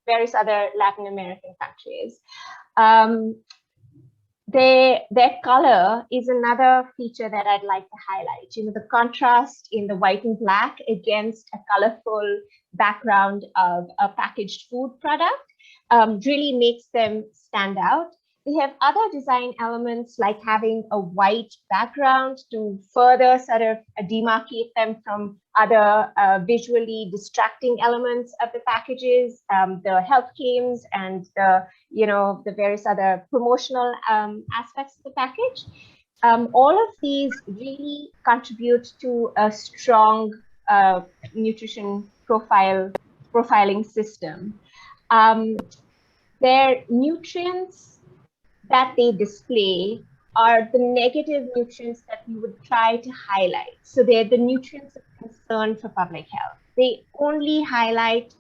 various other Latin American countries. Their color is another feature that I'd like to highlight. The contrast in the white and black against a colorful background of a packaged food product really makes them stand out. They have other design elements like having a white background to further sort of demarcate them from other visually distracting elements of the packages, the health claims, and the various other promotional aspects of the package. All of these really contribute to a strong nutrition profiling system. Their nutrients that they display are the negative nutrients that we would try to highlight. So they're the nutrients of concern for public health. They only highlight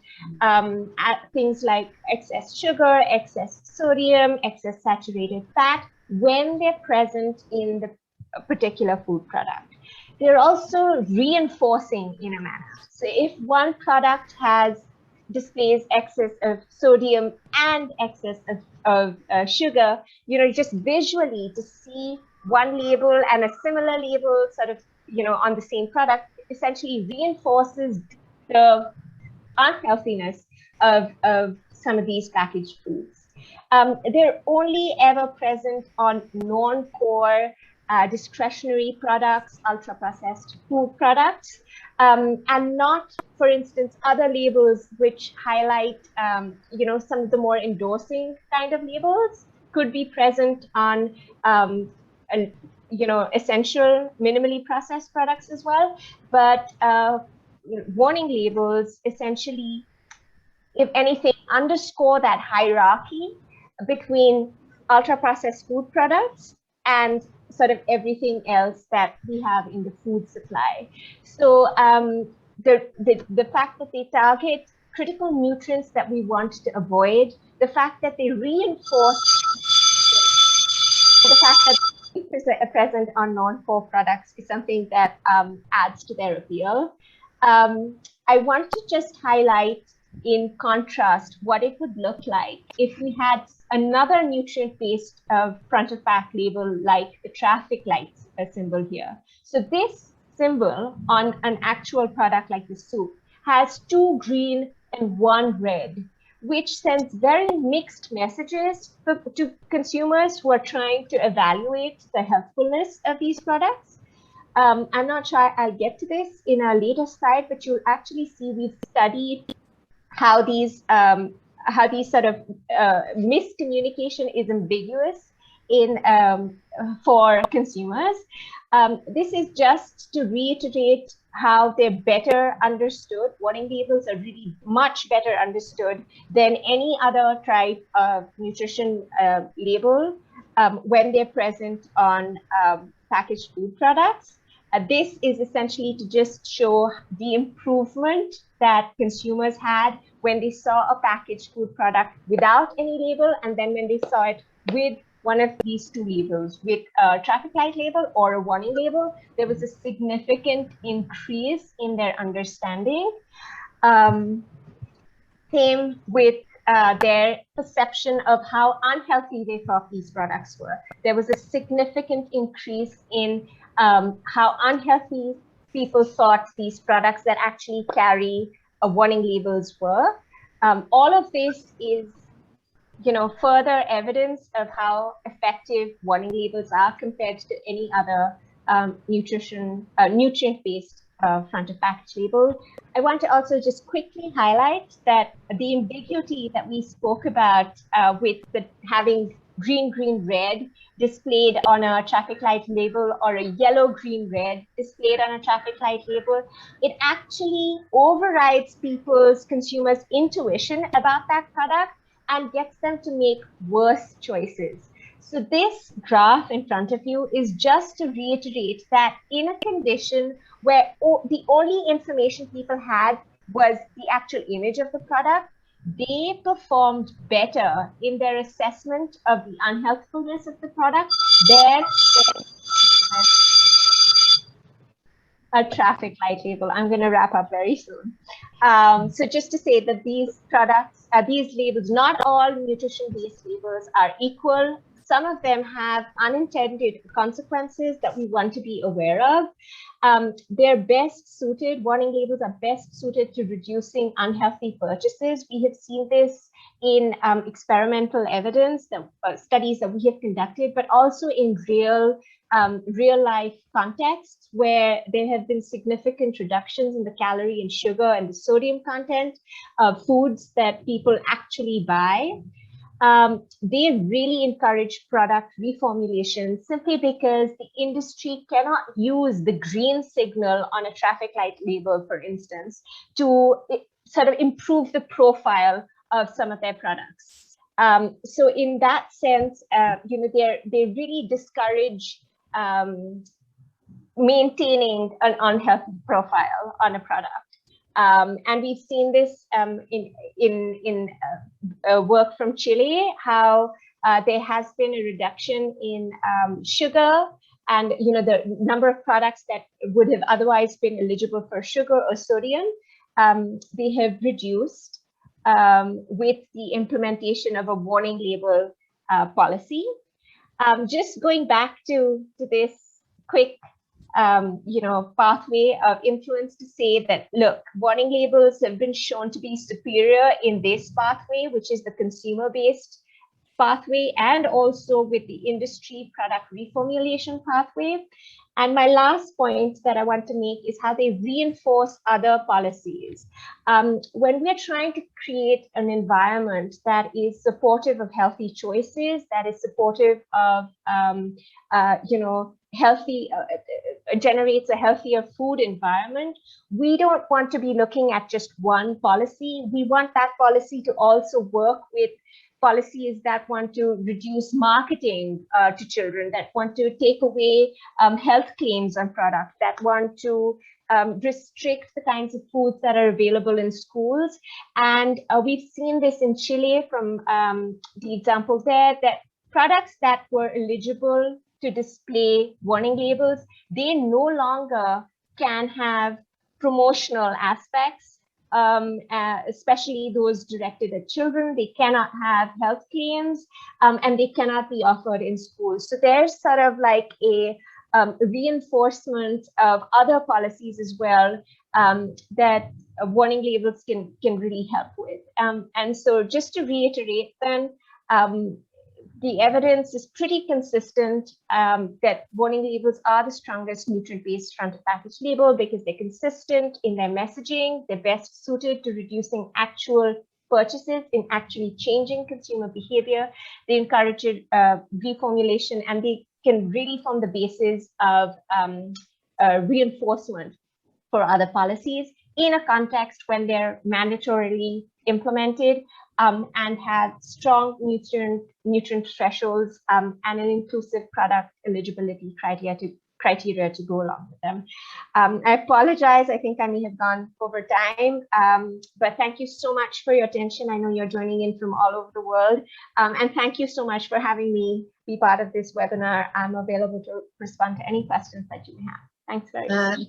things like excess sugar, excess sodium, excess saturated fat when they're present in the particular food product. They're also reinforcing in a manner. So if one product displays excess of sodium and excess of sugar, just visually to see one label and a similar label sort of, on the same product essentially reinforces the unhealthiness of some of these packaged foods. They're only ever present on non-core discretionary products, ultra-processed food products, and not, for instance, other labels which highlight, some of the more endorsing kind of labels could be present on, essential minimally processed products as well. But warning labels essentially, if anything, underscore that hierarchy between ultra-processed food products and sort of everything else that we have in the food supply. So the fact that they target critical nutrients that we want to avoid, the fact that they reinforce, the fact that they are present on non-core products is something that adds to their appeal. I want to just highlight, in contrast, what it would look like if we had another nutrient-based frontal fact label like the traffic lights symbol here. So this symbol on an actual product like the soup has 2 green and 1 red, which sends very mixed messages to consumers who are trying to evaluate the healthfulness of these products. I'm not sure I'll get to this in a later slide, but you'll actually see we've studied how these sort of miscommunication is ambiguous for consumers. This is just to reiterate how they're better understood. Warning labels are really much better understood than any other type of nutrition label when they're present on packaged food products. This is essentially to just show the improvement that consumers had when they saw a packaged food product without any label, and then when they saw it with one of these 2 labels, with a traffic light label or a warning label, there was a significant increase in their understanding. Same with their perception of how unhealthy they thought these products were. There was a significant increase in how unhealthy people thought these products that actually carry warning labels were. All of this is, further evidence of how effective warning labels are compared to any other nutrient-based front of package label. I want to also just quickly highlight that the ambiguity that we spoke about with having green, green, red displayed on a traffic light label, or a yellow, green, red displayed on a traffic light label, it actually overrides consumers' intuition about that product and gets them to make worse choices. So this graph in front of you is just to reiterate that in a condition where the only information people had was the actual image of the product, they performed better in their assessment of the unhealthfulness of the product than a traffic light label. I'm going to wrap up very soon. So just to say that these products, these labels, not all nutrition-based labels are equal. Some of them have unintended consequences that we want to be aware of. They're best suited, warning labels are best suited to reducing unhealthy purchases. We have seen this in experimental evidence, studies that we have conducted, but also in real life contexts where there have been significant reductions in the calorie and sugar and the sodium content of foods that people actually buy. They really encourage product reformulation simply because the industry cannot use the green signal on a traffic light label, for instance, to sort of improve the profile of some of their products. So in that sense, they really discourage maintaining an unhealthy profile on a product. And we've seen this in work from Chile, how there has been a reduction in sugar, and the number of products that would have otherwise been eligible for sugar or sodium, they have reduced with the implementation of a warning label policy. Just going back to this quick pathway of influence to say that, look, warning labels have been shown to be superior in this pathway, which is the consumer-based pathway and also with the industry product reformulation pathway. And my last point that I want to make is how they reinforce other policies. When we're trying to create an environment that is supportive of healthy choices, that is supportive of, healthy, generates a healthier food environment, we don't want to be looking at just one policy. We want that policy to also work with policies that want to reduce marketing to children, that want to take away health claims on products, that want to restrict the kinds of foods that are available in schools. And we've seen this in Chile from the example there, that products that were eligible to display warning labels, they no longer can have promotional aspects, especially those directed at children. They cannot have health claims, and they cannot be offered in schools. So there's sort of like a reinforcement of other policies as well that warning labels can really help with. And so just to reiterate then, the evidence is pretty consistent that warning labels are the strongest nutrient-based frontal package label because they're consistent in their messaging, they're best suited to reducing actual purchases, in actually changing consumer behavior. They encourage reformulation, and they can really form the basis of reinforcement for other policies in a context when they're mandatorily implemented and have strong nutrient thresholds and an inclusive product eligibility criteria to go along with them. I apologize, I think I may have gone over time, but thank you so much for your attention. I know you're joining in from all over the world, and thank you so much for having me be part of this webinar. I'm available to respond to any questions that you may have. Thanks very much.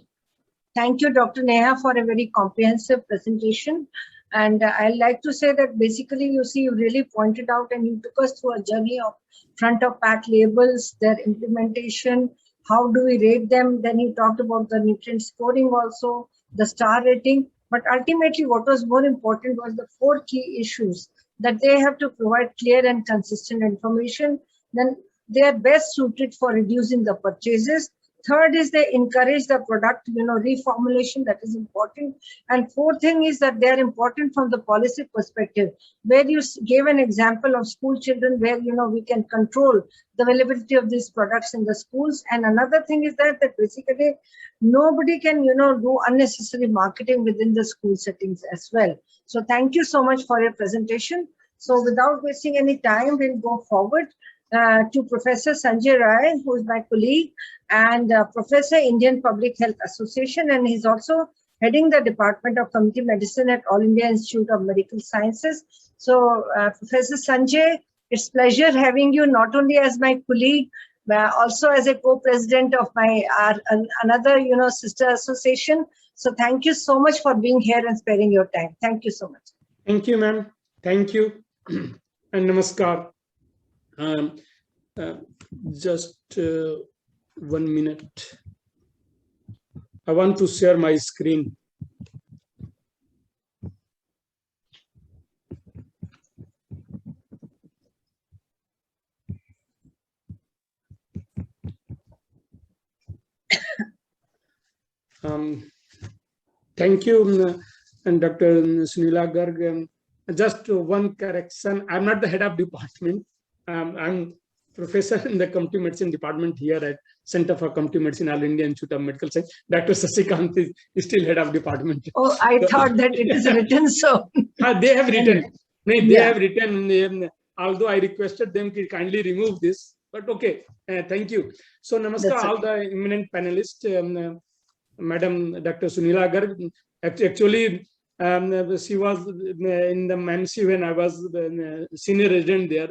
Thank you, Dr. Neha, for a very comprehensive presentation. And I'd like to say that basically, you see, you really pointed out and you took us through a journey of front of pack labels, their implementation, how do we rate them? Then you talked about the nutrient scoring also, the star rating. But ultimately, what was more important was the 4 key issues that they have to provide clear and consistent information. Then they are best suited for reducing the purchases. Third is they encourage the product, reformulation, that is important. And fourth thing is that they are important from the policy perspective, where you gave an example of school children where, we can control the availability of these products in the schools. And another thing is that basically nobody can, do unnecessary marketing within the school settings as well. So thank you so much for your presentation. So without wasting any time, we'll go forward to Professor Sanjay Rai, who is my colleague and Professor Indian Public Health Association, and he's also heading the Department of Community Medicine at All India Institute of Medical Sciences. So Professor Sanjay, it's a pleasure having you not only as my colleague, but also as a co-president of my another sister association. So thank you so much for being here and sparing your time. Thank you so much. Thank you, ma'am. Thank you. And namaskar. Just 1 minute. I want to share my screen. Thank you, and Dr. Sunila Garg. Just one correction. I'm not the head of department. I'm professor in the community medicine department here at Center for Community Medicine, All India Institute of Medical Science. Dr. Sasikant is still head of department. Oh, I thought that it is written so. They have written. They have written. Although I requested them to kindly remove this, but okay. Thank you. So namaskar, all the eminent panelists, Madam Dr. Sunila Garg. Actually, she was in the MMC when I was senior resident there.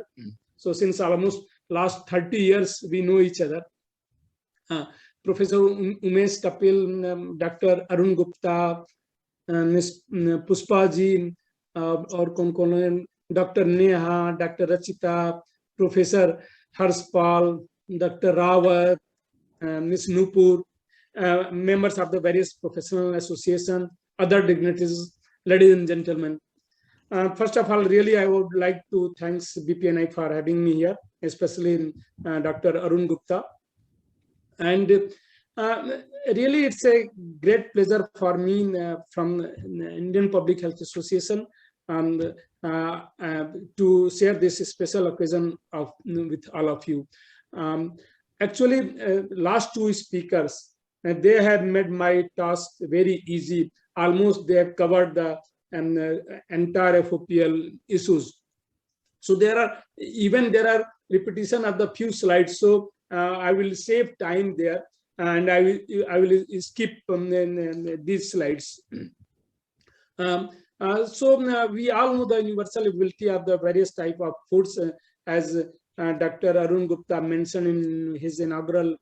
So since almost last 30 years, we know each other. Professor Umesh Kapil, Dr. Arun Gupta, Ms. Puspa ji, or Dr. Neha, Dr. Rachita, Professor Harshpal, Dr. Rawat, Ms. Nupur, members of the various professional associations, other dignitaries, ladies and gentlemen. First of all, really, I would like to thank BPNI for having me here, especially Dr. Arun Gupta. And really, it's a great pleasure for me from Indian Public Health Association to share this special occasion with all of you. Actually, last two speakers, they have made my task very easy. Almost they have covered the entire FOPL issues. So there are repetition of the few slides. So I will save time there, and I will skip these slides. So we all know the universal ability of the various type of foods, as Dr. Arun Gupta mentioned in his inaugural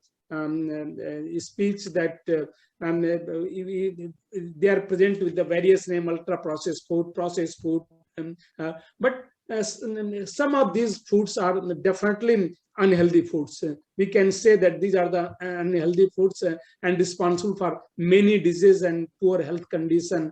speech, that they are present with the various name: ultra processed food, processed food. But some of these foods are definitely unhealthy foods. We can say that these are the unhealthy foods and responsible for many diseases and poor health condition,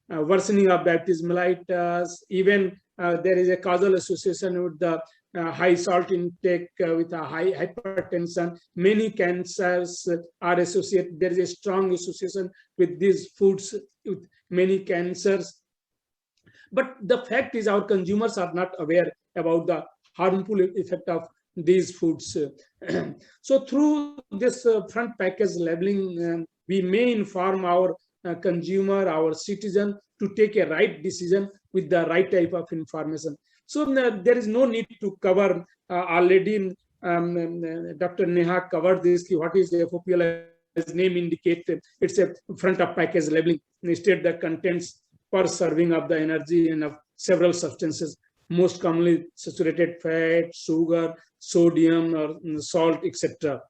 worsening of diabetes mellitus. Even there is a causal association with the high salt intake with a high hypertension. Many cancers are associated. There is a strong association with these foods with many cancers. But the fact is, our consumers are not aware about the harmful effect of these foods. So through this front package labeling, we may inform our consumer, our citizen, to take a right decision with the right type of information. So there is no need to cover already. Dr. Neha covered this. What is FOPL? As name indicates, it's a front of package labeling. Instead, the contents per serving of the energy and of several substances, most commonly saturated fat, sugar, sodium, or salt, etc.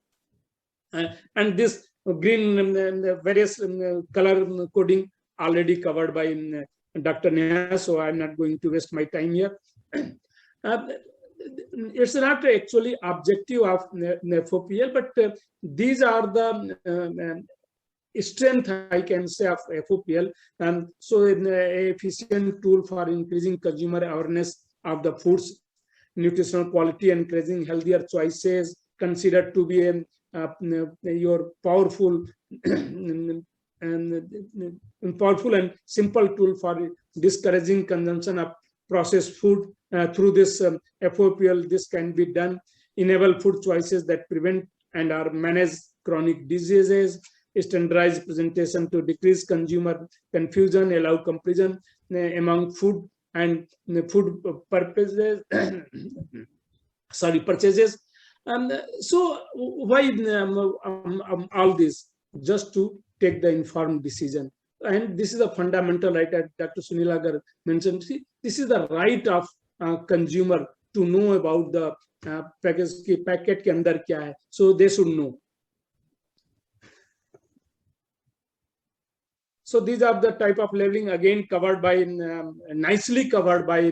And this green various color coding already covered by Dr. Neha, so I'm not going to waste my time here. It's not actually objective of FOPL, but these are the strength, I can say, of FOPL. So an efficient tool for increasing consumer awareness of the foods, nutritional quality, and encouraging healthier choices, considered to be your powerful and simple tool for discouraging consumption of processed food. Through this FOPL, this can be done. Enable food choices that prevent and are manage chronic diseases. Standardized presentation to decrease consumer confusion, allow comparison among food and food purposes. Purchases. So why all this? Just to take the informed decision. And this is a fundamental right that Dr. Sunila Gar mentioned. See, this is the right of consumer to know about the packet ke andar kya hai. So they should know. So these are the type of labeling, again covered by nicely covered by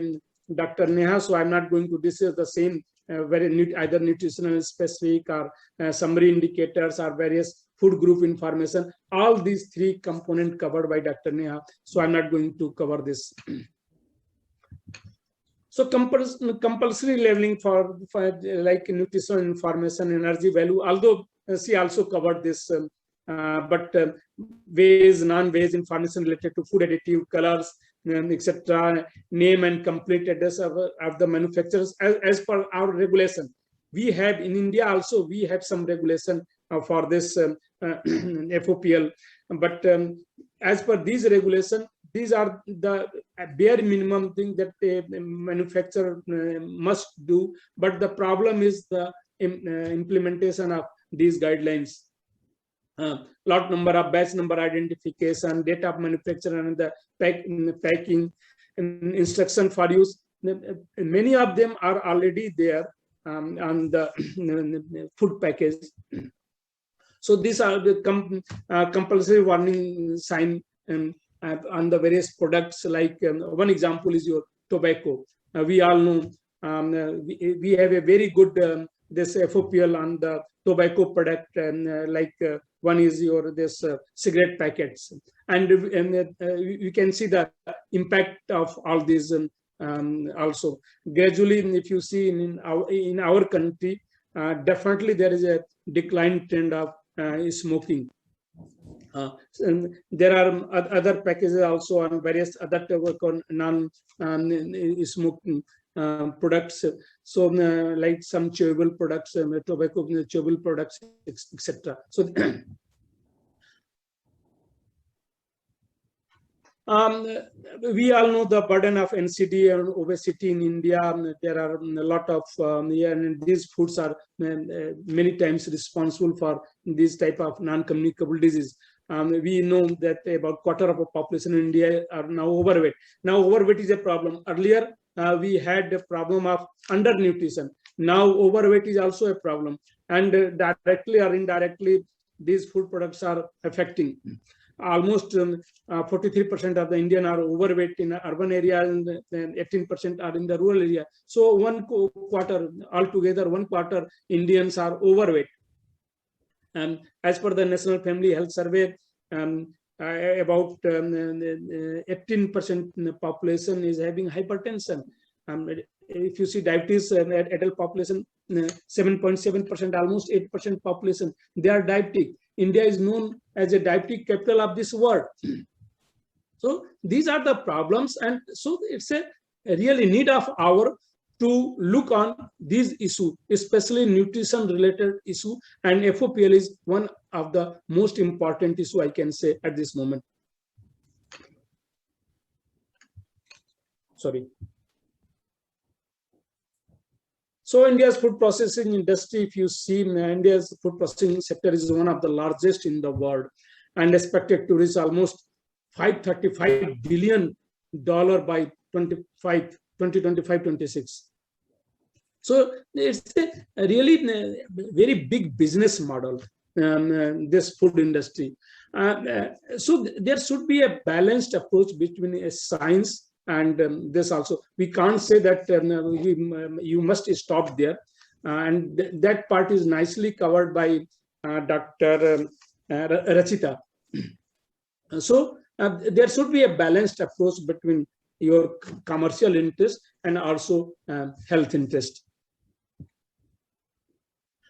Dr. Neha. So I'm not going to discuss the same either nutritional specific or summary indicators or various food group information. All these three components covered by Dr. Neha. So I'm not going to cover this. So compulsory labeling for like nutritional information, energy value, although she also covered this, but ways, non-ways information related to food additive, colors, etc., name and complete address of the manufacturers as per our regulation. We have in India also, we have some regulation for this FOPL, but as per these regulations, these are the bare minimum thing that a manufacturer must do. But the problem is the implementation of these guidelines. Lot number of batch number identification, date of manufacture, and the packing instruction for use. Many of them are already there on the food package. So these are the compulsory warning sign on the various products. Like one example is your tobacco. We all know we have a very good this FOPL on the tobacco product, like one is this cigarette packets, and you can see the impact of all these also. Gradually, if you see in our country, definitely there is a decline trend of smoking. There are other packages also on various other non-smoking products, so like some chewable products, tobacco chewable products, etc. So we all know the burden of NCD and obesity in India. There are a lot of and these foods are many times responsible for this type of non-communicable disease. We know that about quarter of the population in India are now overweight. Now overweight is a problem. Earlier we had a problem of undernutrition. Now overweight is also a problem, and directly or indirectly these food products are affecting. Almost 43% of the Indian are overweight in urban area, and 18% are in the rural area. So one quarter altogether, one quarter Indians are overweight. And as per the National Family Health Survey, about 18% population is having hypertension. If you see diabetes, adult population, 7.7%, almost 8% population, they are diabetic. India is known as a diabetic capital of this world. So these are the problems, and so it's a really need of our to look on these issues, especially nutrition related issue, and FOPL is one of the most important issue I can say at this moment. Sorry. So India's food processing industry, if you see, India's food processing sector is one of the largest in the world and expected to reach almost $535 billion by 2025-26. So it's a really very big business model, this food industry. So there should be a balanced approach between a science and this also. We can't say that you must stop there, and that part is nicely covered by Dr. Rachita. So there should be a balanced approach between your commercial interest and also health interest.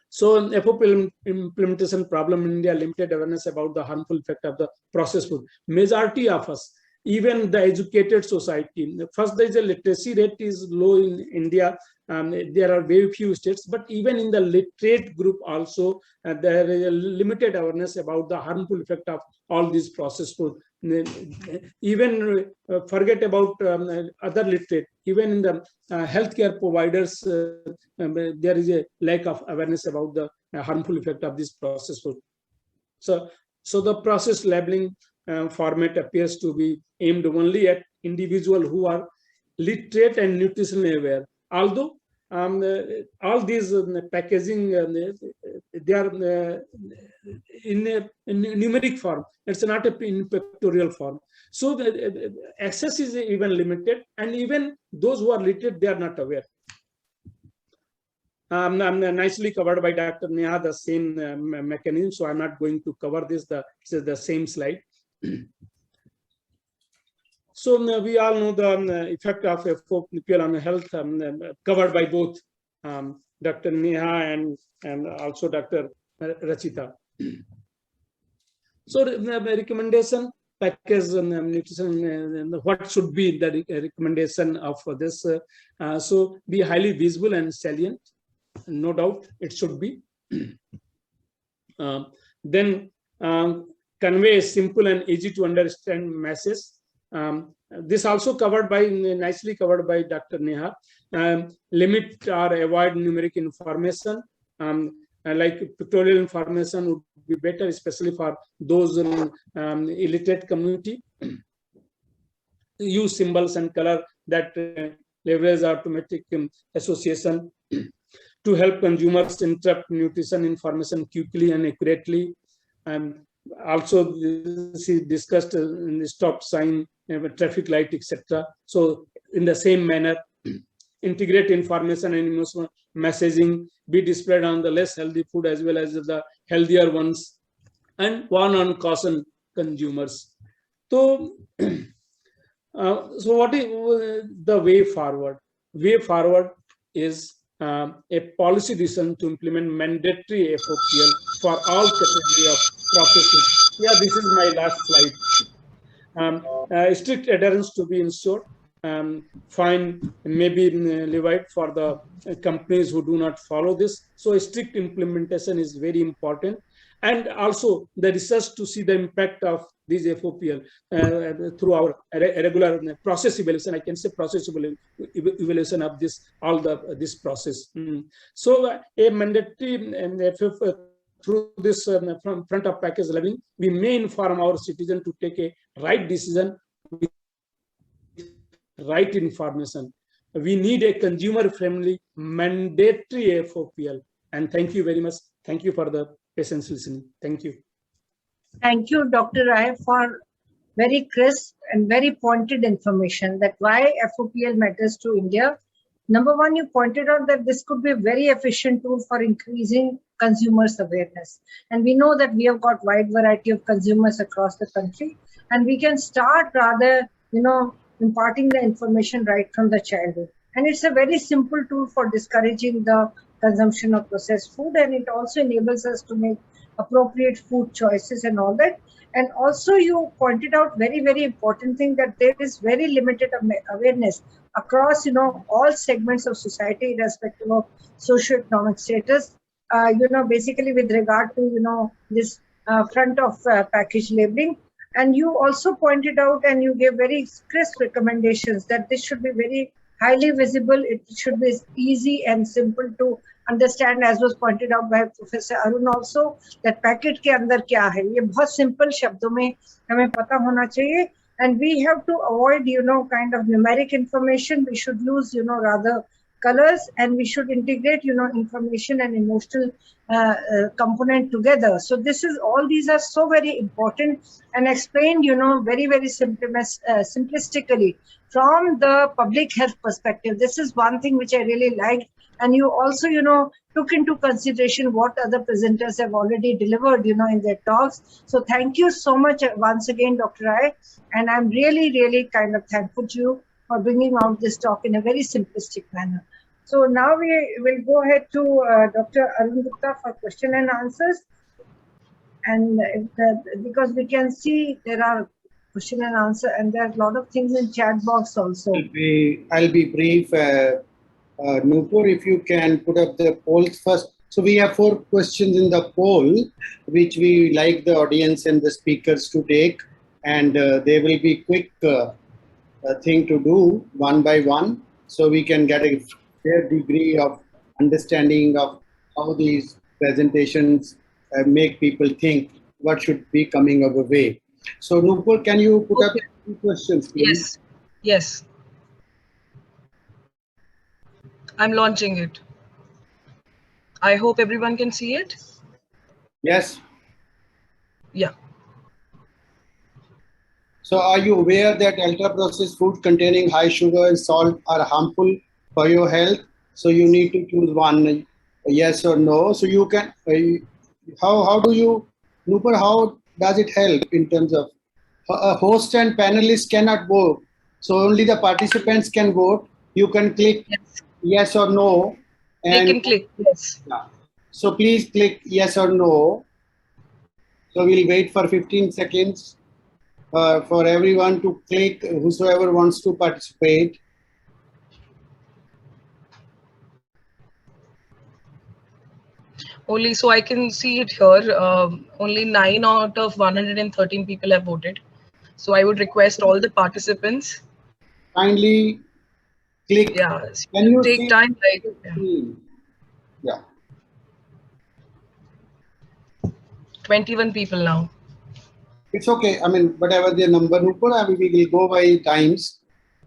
So FOPL implementation problem in India, limited awareness about the harmful effect of the processed food. Majority of us, even the educated society, first there is a literacy rate is low in India. There are very few states, but even in the literate group also, there is a limited awareness about the harmful effect of all these processed food. Even forget about other literate, even in the healthcare providers, there is a lack of awareness about the harmful effect of this processed food. So the process labeling format appears to be aimed only at individuals who are literate and nutritionally aware. Although all these packaging, they are in numeric form. It's not in pictorial form. So the access is even limited, and even those who are literate, they are not aware. I'm nicely covered by Dr. Neha, the same mechanism. So I'm not going to cover this. This is the same slide. So we all know the effect of FOPL on health, covered by both Dr. Neha and also Dr. Rachita. So the recommendation package nutrition, what should be the recommendation of this? So be highly visible and salient, no doubt it should be. Then convey a simple and easy to understand message. This also covered by, nicely covered by Dr. Neha. Limit or avoid numeric information. Like pictorial information would be better, especially for those illiterate community. Use symbols and color that leverage automatic association to help consumers interpret nutrition information quickly and accurately. Also, she discussed in the stop sign, traffic light, etc. So in the same manner, integrate information and emotional messaging, be displayed on the less healthy food as well as the healthier ones, and warn on caution consumers. So, so what is the way forward? Way forward is a policy decision to implement mandatory FOPL for all category of processing. Yeah, this is my last slide. Strict adherence to be ensured. Fine may be levied for the companies who do not follow this. So strict implementation is very important. And also the research to see the impact of these FOPL through our regular process evaluation. I can say process evaluation of this process. So a mandatory through this from front of package labeling, we may inform our citizen to take a right decision with right information. We need a consumer-friendly mandatory FOPL. And thank you very much. Thank you for the patience listening. Thank you. Thank you, Dr. Rai, for very crisp and very pointed information that why FOPL matters to India. Number one, you pointed out that this could be a very efficient tool for increasing consumers' awareness. And we know that we have got wide variety of consumers across the country, and we can start rather, imparting the information right from the childhood. And it's a very simple tool for discouraging the consumption of processed food, and it also enables us to make appropriate food choices and all that. And also you pointed out very, very important thing that there is very limited awareness across, all segments of society, irrespective of socioeconomic status, basically with regard to, this front of package labeling. And you also pointed out and you gave very crisp recommendations that this should be very highly visible. It should be easy and simple to understand, as was pointed out by Professor Arun also, that packet के अंदर क्या है, ये बहुत simple शब्दों में हमें पता होना चाहिए. And we have to avoid, kind of numeric information. We should use, rather colors, and we should integrate, information and emotional component together. So all these are so very important and explained, very, very simplistically from the public health perspective. This is one thing which I really liked. And you also, took into consideration what other presenters have already delivered, in their talks. So thank you so much once again, Dr. Rai. And I'm really, really kind of thankful to you for bringing out this talk in a very simplistic manner. So now we will go ahead to Dr. Arun Gupta for question and answers. And because we can see there are question and answer, and there are a lot of things in chat box also. I'll be brief. Nupur, if you can put up the polls first. So we have 4 questions in the poll, which we like the audience and the speakers to take. And they will be quick thing to do one by one. So we can get a fair degree of understanding of how these presentations make people think what should be coming our way. So Nupur, can you put up 2 questions, please? Yes. I'm launching it. I hope everyone can see it. Yes. Yeah. So are you aware that ultra-processed food containing high sugar and salt are harmful for your health? So you need to choose one, yes or no. So you can, how do you, Nupur, how does it help in terms of, a host and panelists cannot vote. So only the participants can vote. You can click yes or no. And they can click yes. Yeah. So please click yes or no. So we'll wait for 15 seconds for everyone to click, whosoever wants to participate. Only so I can see it here. Only 9 out of 113 people have voted. So I would request all the participants. Kindly click. Yeah. Can you take see time? Like, yeah. 21 people now. It's okay. I mean, whatever the number, Nupur, we will go by times.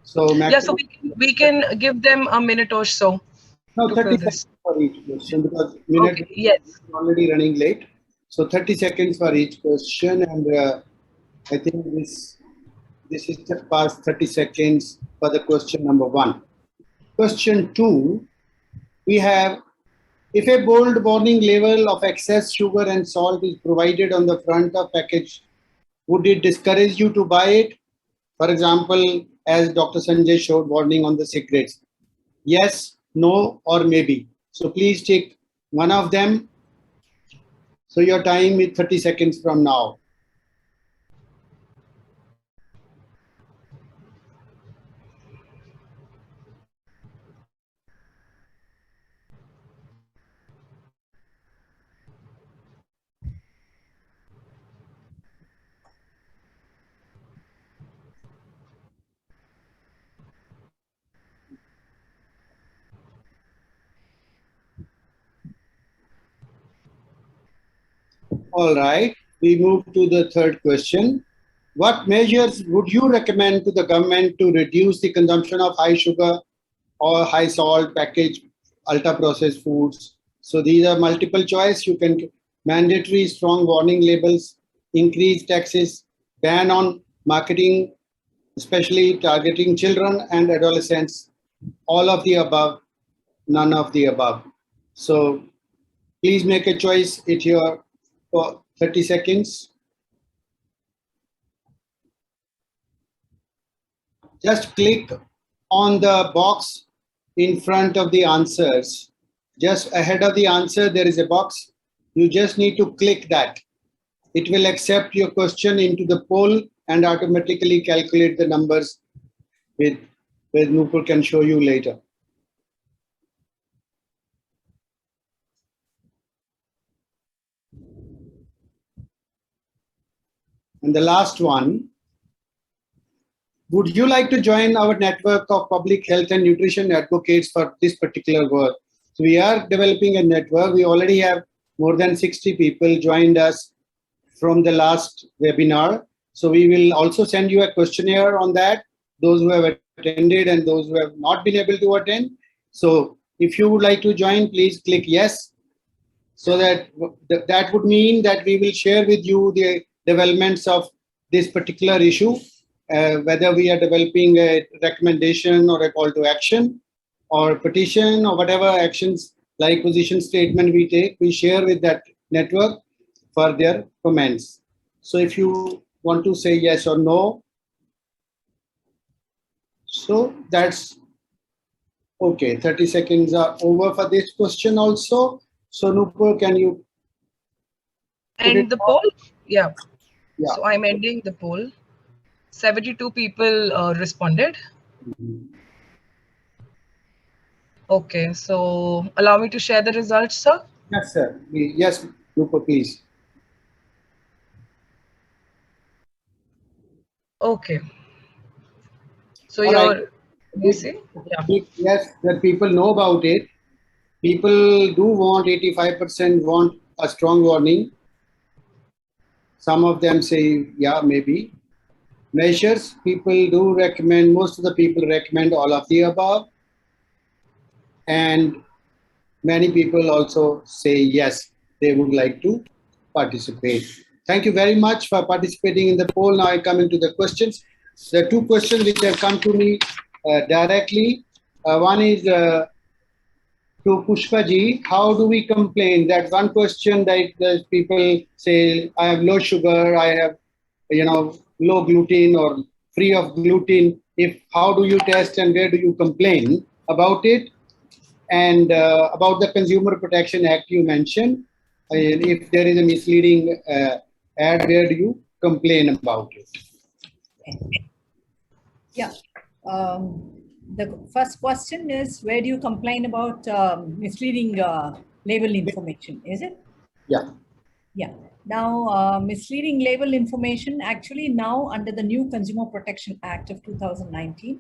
So yeah, so we can give them a minute or so. No, 30 seconds for each question because minute is already running late. So 30 seconds for each question, and I think this is just past 30 seconds for the question number 1. Question 2, we have If a bold warning label of excess sugar and salt is provided on the front of package, would it discourage you to buy it? For example, as Dr. Sanjay showed, warning on the cigarettes. Yes, no, or maybe. So please take one of them. So your time is 30 seconds from now. All right, we move to the third question. What measures would you recommend to the government to reduce the consumption of high sugar or high salt packaged ultra processed foods? So these are multiple choice. You can mandatory strong warning labels, increase taxes, ban on marketing, especially targeting children and adolescents, all of the above, none of the above. So please make a choice. It's your for 30 seconds. Just click on the box in front of the answers. Just ahead of the answer, there is a box. You just need to click that. It will accept your question into the poll and automatically calculate the numbers with Nupur can show you later. And the last one, would you like to join our network of public health and nutrition advocates for this particular work? So we are developing a network. We already have more than 60 people joined us from the last webinar. So we will also send you a questionnaire on that, those who have attended and those who have not been able to attend. So if you would like to join, please click yes. So that would mean that we will share with you the developments of this particular issue, whether we are developing a recommendation or a call to action or petition or whatever actions like position statement we take, we share with that network for their comments. So if you want to say yes or no, so that's okay. 30 seconds are over for this question also. So Nupur, can you end the poll? Yeah. Yeah. So I'm ending the poll. 72 people responded. Okay, so allow me to share the results, sir. Yes, sir. Yes, Nupur, please. Okay. So All right. you see? Yeah. Yes, that people know about it. People do want 85% want a strong warning. Some of them say, yeah, maybe. Measures, people do recommend, most of the people recommend all of the above. And many people also say, yes, they would like to participate. Thank you very much for participating in the poll. Now I come into the questions. There are two questions which have come to me directly. One is to Pushpaji, how do we complain? That one question that people say, I have low sugar, I have, low gluten or free of gluten. How do you test and where do you complain about it? And about the Consumer Protection Act you mentioned, if there is a misleading ad, where do you complain about it? Yeah. The first question is, where do you complain about misleading label information? Is it? Yeah. Yeah. Now, misleading label information, actually now under the new Consumer Protection Act of 2019,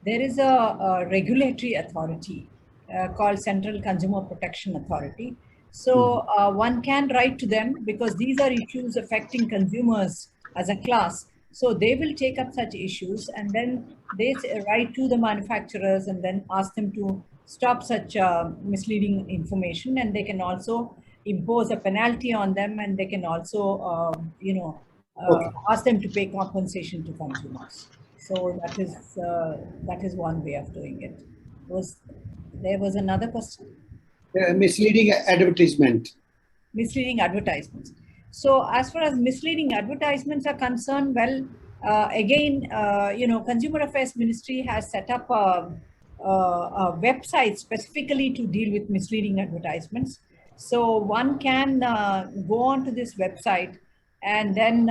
there is a regulatory authority called Central Consumer Protection Authority. So one can write to them because these are issues affecting consumers as a class. So they will take up such issues and then they write to the manufacturers and then ask them to stop such misleading information, and they can also impose a penalty on them, and they can also, ask them to pay compensation to consumers. So that is one way of doing it. There was another question? misleading advertisement. Misleading advertisements. So as far as misleading advertisements are concerned, well, again, Consumer Affairs Ministry has set up a website specifically to deal with misleading advertisements. So one can go onto this website and then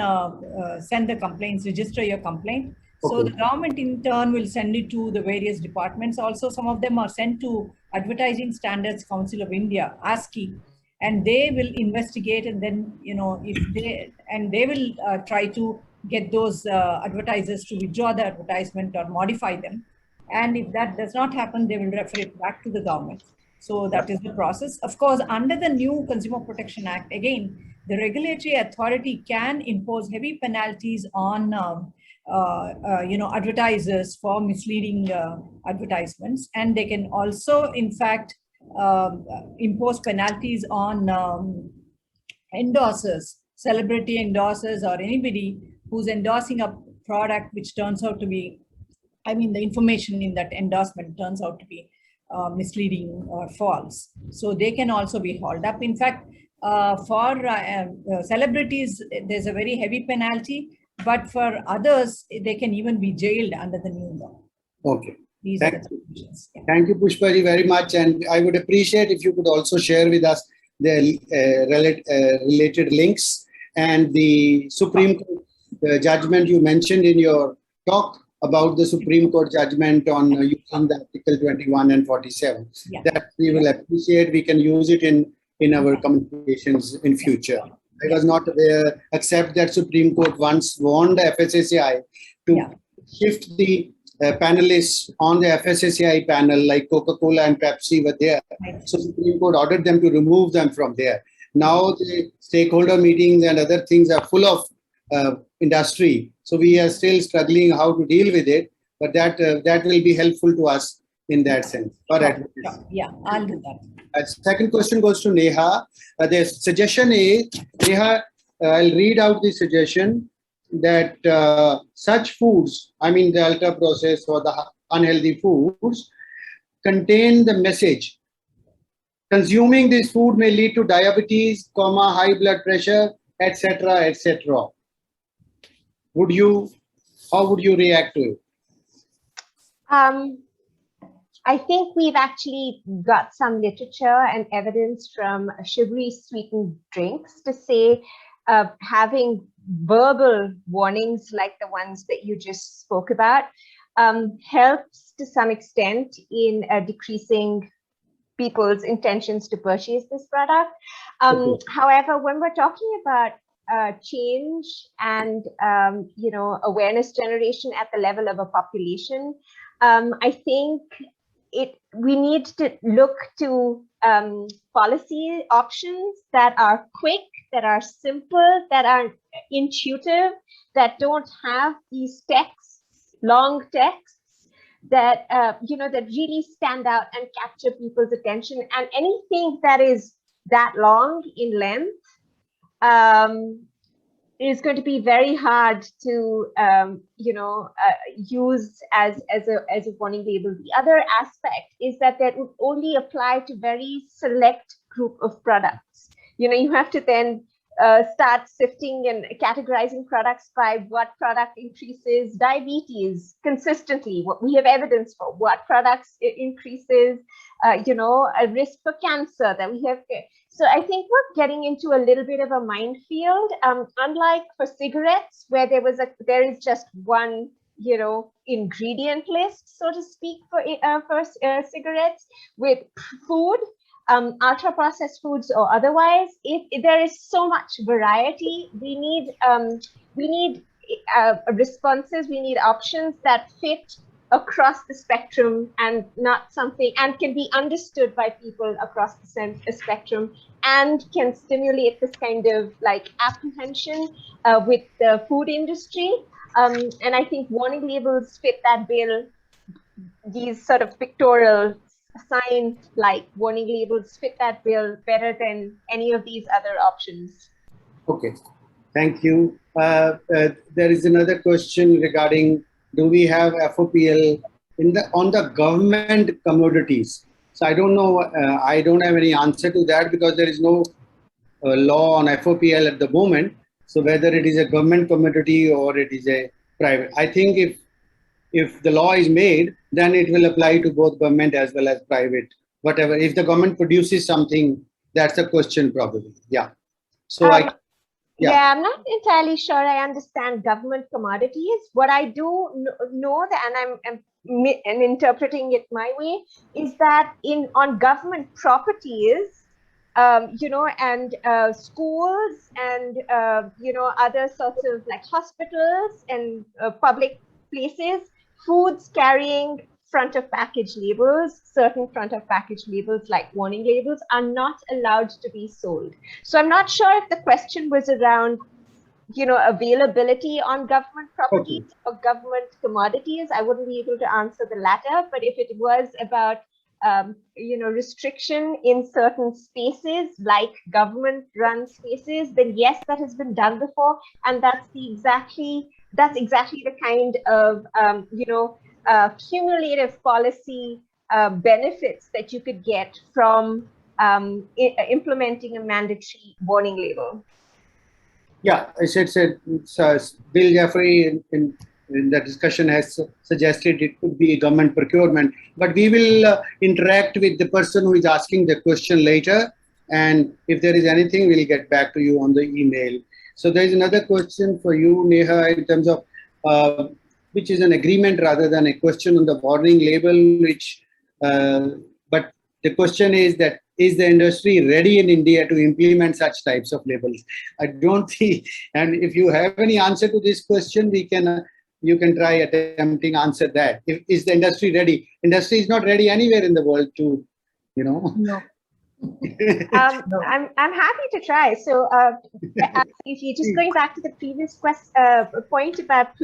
send the complaints, register your complaint. So the government in turn will send it to the various departments. Also, some of them are sent to Advertising Standards Council of India, ASCI, and they will investigate, and then if they will try to get those advertisers to withdraw the advertisement or modify them. And if that does not happen, they will refer it back to the government. So that is the process. Of course, under the new Consumer Protection Act, again, the regulatory authority can impose heavy penalties on advertisers for misleading advertisements, and they can also, in fact, impose penalties on endorsers, celebrity endorsers, or anybody who's endorsing a product which turns out to be, the information in that endorsement turns out to be misleading or false. So they can also be hauled up. In fact, for celebrities, there's a very heavy penalty, but for others, they can even be jailed under the new law. Okay. These Thank are the provisions. you. Thank you, Pushpaji, very much. And I would appreciate if you could also share with us the related links and the Supreme Court judgment you mentioned in your talk about the Supreme Court judgment on using the Article 21 and 47. Yeah. That we will appreciate. We can use it in our communications in future. I was not aware, except that Supreme Court once warned the FSSAI to shift the panelists on the FSSAI panel, like Coca-Cola and Pepsi were there. So Supreme Court ordered them to remove them from there. Now the stakeholder meetings and other things are full of industry. So we are still struggling how to deal with it, but that will be helpful to us in that sense. Yeah, I'll do that. Second question goes to Neha. The suggestion is, Neha, I'll read out the suggestion that such foods, the ultra processed or the unhealthy foods, contain the message: consuming this food may lead to diabetes, high blood pressure, etc., etc. How would you react to it? I think we've actually got some literature and evidence from sugary sweetened drinks to say having verbal warnings like the ones that you just spoke about helps to some extent in decreasing people's intentions to purchase this product. However, when we're talking about change and awareness generation at the level of a population, I think we need to look to policy options that are quick, that are simple, that are intuitive, that don't have these texts, long texts, that that really stand out and capture people's attention. And anything that is that long in length is going to be very hard to use as a warning label. The other aspect is that would only apply to very select group of products. You have to then start sifting and categorizing products by what product increases diabetes consistently, what we have evidence for, what products increases a risk for cancer that we have. So I think we're getting into a little bit of a minefield, unlike for cigarettes, where there is just one ingredient list, so to speak, for cigarettes. With food, ultra processed foods or otherwise, there is so much variety. We need responses, we need options that fit across the spectrum and not something, and can be understood by people across the spectrum, and can stimulate this kind of like apprehension with the food industry. And I think warning labels fit that bill. These sort of pictorial sign like warning labels fit that bill better than any of these other options. Okay, thank you. There is another question regarding, do we have FOPL on the government commodities? So I don't know. I don't have any answer to that because there is no law on FOPL at the moment. So whether it is a government commodity or it is a private, I think if the law is made, then it will apply to both government as well as private. Whatever, if the government produces something, that's a question probably. Yeah. So yeah, I'm not entirely sure I understand government commodities. What I do know that, and I'm interpreting it my way, is that on government properties, you know, and schools and you know, other sorts of like hospitals and public places, foods carrying front of package labels, certain front of package labels like warning labels, are not allowed to be sold. So I'm not sure if the question was around, you know, availability on government properties or government commodities. I wouldn't be able to answer the latter, but if it was about you know, restriction in certain spaces like government run spaces, then yes, that has been done before, and that's exactly the kind of you know, cumulative policy benefits that you could get from implementing a mandatory warning label. Yeah, I said Bill Jeffrey in the discussion has suggested it could be government procurement, but we will interact with the person who is asking the question later, and if there is anything, we'll get back to you on the email. So there is another question for you, Neha, in terms of which is an agreement rather than a question on the warning label, which but the question is that, is the industry ready in India to implement such types of labels? I don't see, and if you have any answer to this question, we can you can try attempting answer that. Is the industry ready? Industry is not ready anywhere in the world to, you know. No. I'm happy to try. So if you're just going back to the previous point about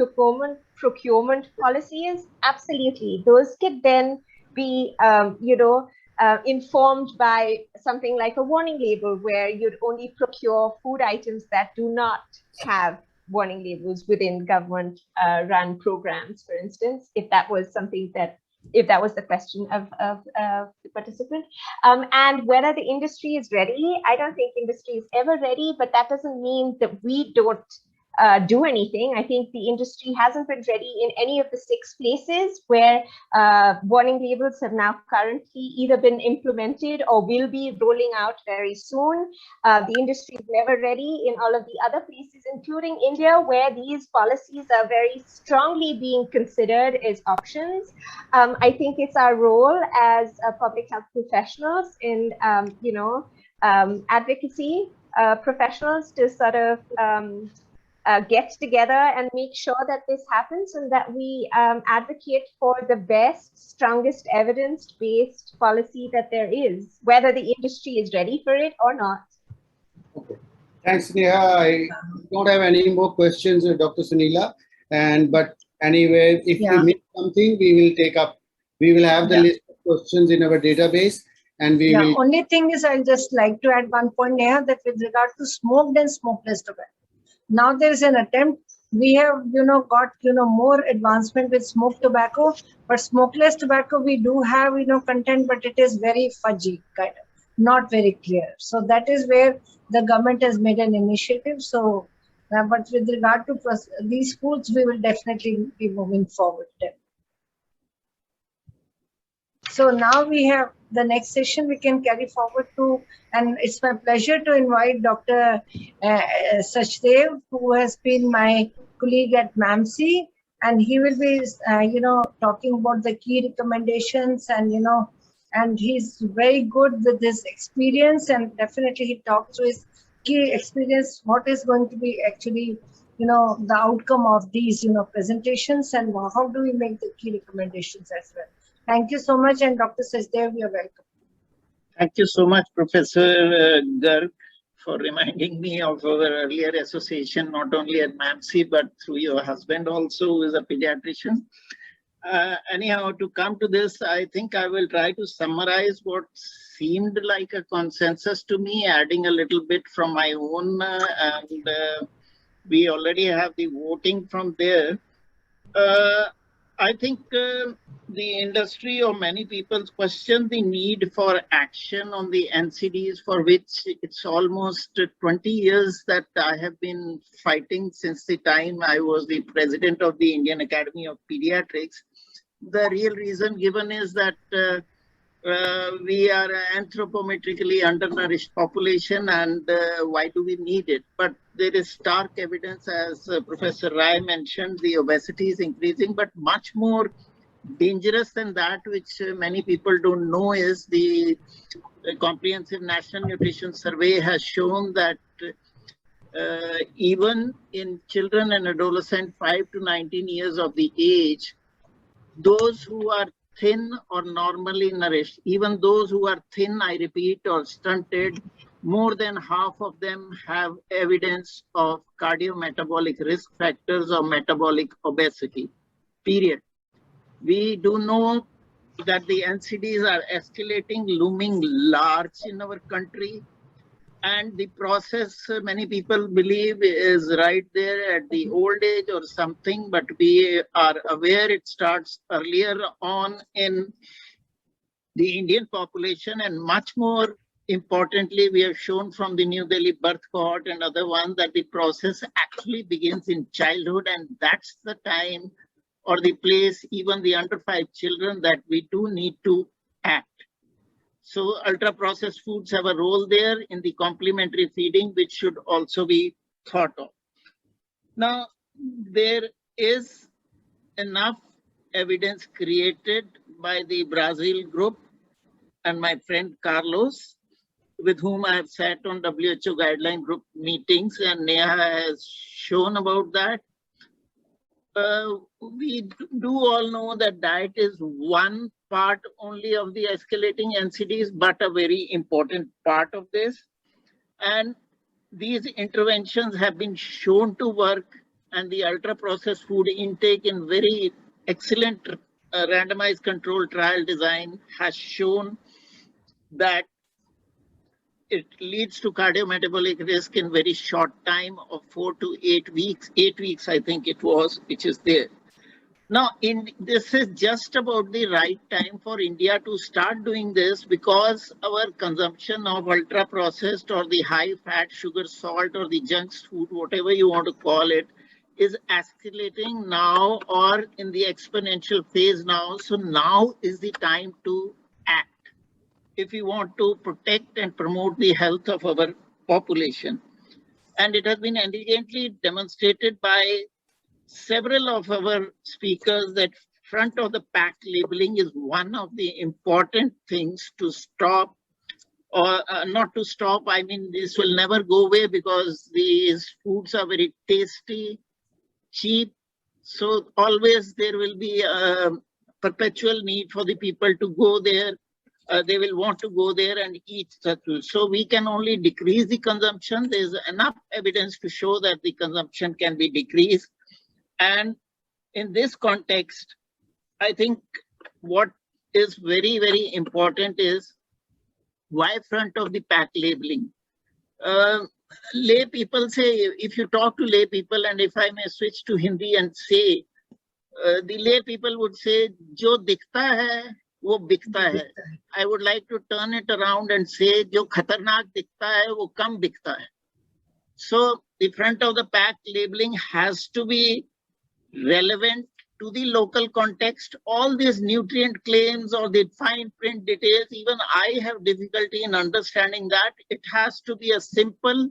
procurement policies, absolutely, those could then be you know, informed by something like a warning label, where you'd only procure food items that do not have warning labels within government run programs, for instance, if that was something that, if that was the question of the participant. And whether the industry is ready, I don't think industry is ever ready, but that doesn't mean that we don't do anything. I think the industry hasn't been ready in any of the 6 places where warning labels have now currently either been implemented or will be rolling out very soon. The industry is never ready in all of the other places, including India, where these policies are very strongly being considered as options. I think it's our role as public health professionals in, you know, advocacy professionals to sort of get together and make sure that this happens, and that we advocate for the best, strongest evidence-based policy that there is, whether the industry is ready for it or not. Okay. Thanks, Neha. I don't have any more questions, Dr. Sunila. But anyway, if we miss something, we will take up. We will have the list of questions in our database, and we will. Only thing is, I'll just like to add one point, Neha, that with regard to smoked and smokeless tobacco. Now there is an attempt. We have, you know, got, you know, more advancement with smoked tobacco, but smokeless tobacco we do have, you know, content, but it is very fudgy, kind of not very clear. So that is where the government has made an initiative. So, but with regard to these foods, we will definitely be moving forward. So now we have the next session we can carry forward to, and it's my pleasure to invite Dr. Sachdev, who has been my colleague at MAMC, and he will be, you know, talking about the key recommendations, and, you know, and he's very good with his experience, and definitely he talks to his key experience, what is going to be actually, you know, the outcome of these, you know, presentations, and how do we make the key recommendations as well. Thank you so much, and Dr. Sachdev, you're welcome. Thank you so much, Professor Garg, for reminding me of our earlier association, not only at MAMC, but through your husband also, who is a pediatrician. Anyhow, to come to this, I think I will try to summarize what seemed like a consensus to me, adding a little bit from my own, and we already have the voting from there. I think the industry or many people question the need for action on the NCDs, for which it's almost 20 years that I have been fighting since the time I was the president of the Indian Academy of Pediatrics. The real reason given is that we are an anthropometrically undernourished population, and why do we need it? But there is stark evidence, as Professor Rai mentioned, the obesity is increasing, but much more dangerous than that, which many people don't know, is the Comprehensive National Nutrition Survey has shown that even in children and adolescents 5 to 19 years of the age, those who are thin or normally nourished, even those who are thin, I repeat, or stunted, more than half of them have evidence of cardiometabolic risk factors or metabolic obesity, period. We do know that the NCDs are escalating, looming large in our country. And the process, many people believe, is right there at the old age or something, but we are aware it starts earlier on in the Indian population. And much more importantly, we have shown from the New Delhi birth cohort and other ones that the process actually begins in childhood, and that's the time or the place, even the under 5 children, that we do need to act. So ultra-processed foods have a role there in the complementary feeding, which should also be thought of. Now, there is enough evidence created by the Brazil group and my friend Carlos, with whom I have sat on WHO guideline group meetings, and Neha has shown about that. We do all know that diet is one part only of the escalating NCDs, but a very important part of this. And these interventions have been shown to work, and the ultra-processed food intake in very excellent randomized controlled trial design has shown that it leads to cardiometabolic risk in very short time of 4 to 8 weeks. 8 weeks, I think it was, which is there. Now, this is just about the right time for India to start doing this, because our consumption of ultra-processed or the high-fat, sugar, salt, or the junk food, whatever you want to call it, is escalating now or in the exponential phase now. So now is the time to act if we want to protect and promote the health of our population. And it has been elegantly demonstrated by several of our speakers that front of the pack labeling is one of the important things to stop, or not to stop. I mean, this will never go away because these foods are very tasty, cheap. So always there will be a perpetual need for the people to go there. They will want to go there and eat such food. So we can only decrease the consumption. There's enough evidence to show that the consumption can be decreased. And in this context, I think what is very, very important is why front of the pack labeling. Lay people say, if you talk to lay people, and if I may switch to Hindi and say, the lay people would say, jo dikhta hai, wo bikta hai. I would like to turn it around and say, jo khatarnak dikhta hai, wo kam bikta hai. So the front of the pack labeling has to be relevant to the local context. All these nutrient claims or the fine print details, even I have difficulty in understanding that. It has to be a simple,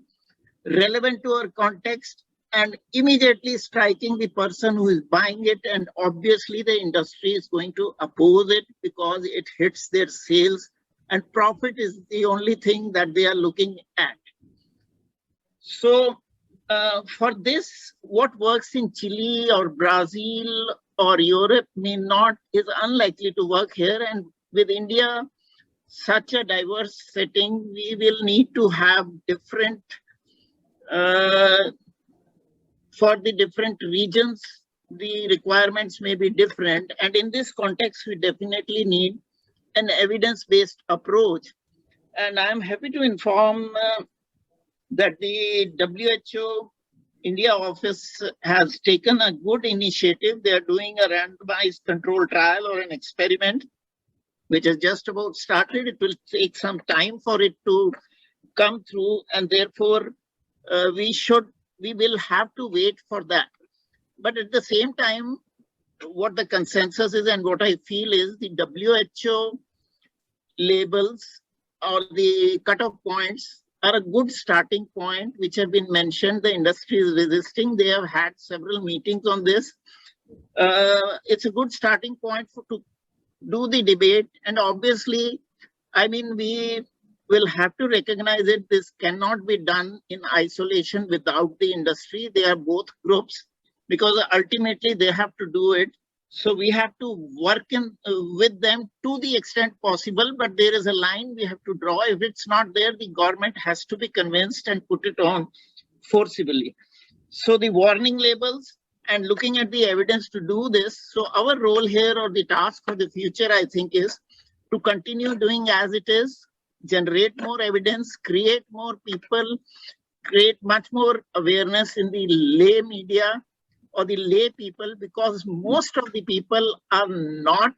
relevant to our context, and immediately striking the person who is buying it. And obviously the industry is going to oppose it because it hits their sales, and profit is the only thing that they are looking at. So for this, what works in Chile or Brazil or Europe is unlikely to work here. And with India, such a diverse setting, we will need to have different, for the different regions, the requirements may be different. And in this context, we definitely need an evidence-based approach. And I'm happy to inform that the WHO India office has taken a good initiative. They are doing a randomized control trial or an experiment, which has just about started. It will take some time for it to come through, and therefore we will have to wait for that. But at the same time, what the consensus is and what I feel is the WHO labels or the cutoff points are a good starting point, which have been mentioned. The industry is resisting. They have had several meetings on this. It's a good starting point to do the debate. And obviously, I mean, we will have to recognize it. This cannot be done in isolation without the industry. They are both groups because ultimately they have to do it. So we have to work with them to the extent possible, but there is a line we have to draw. If it's not there, the government has to be convinced and put it on forcibly. So the warning labels and looking at the evidence to do this. So our role here, or the task for the future, I think, is to continue doing as it is, generate more evidence, create more people, create much more awareness in the lay media or the lay people, because most of the people are not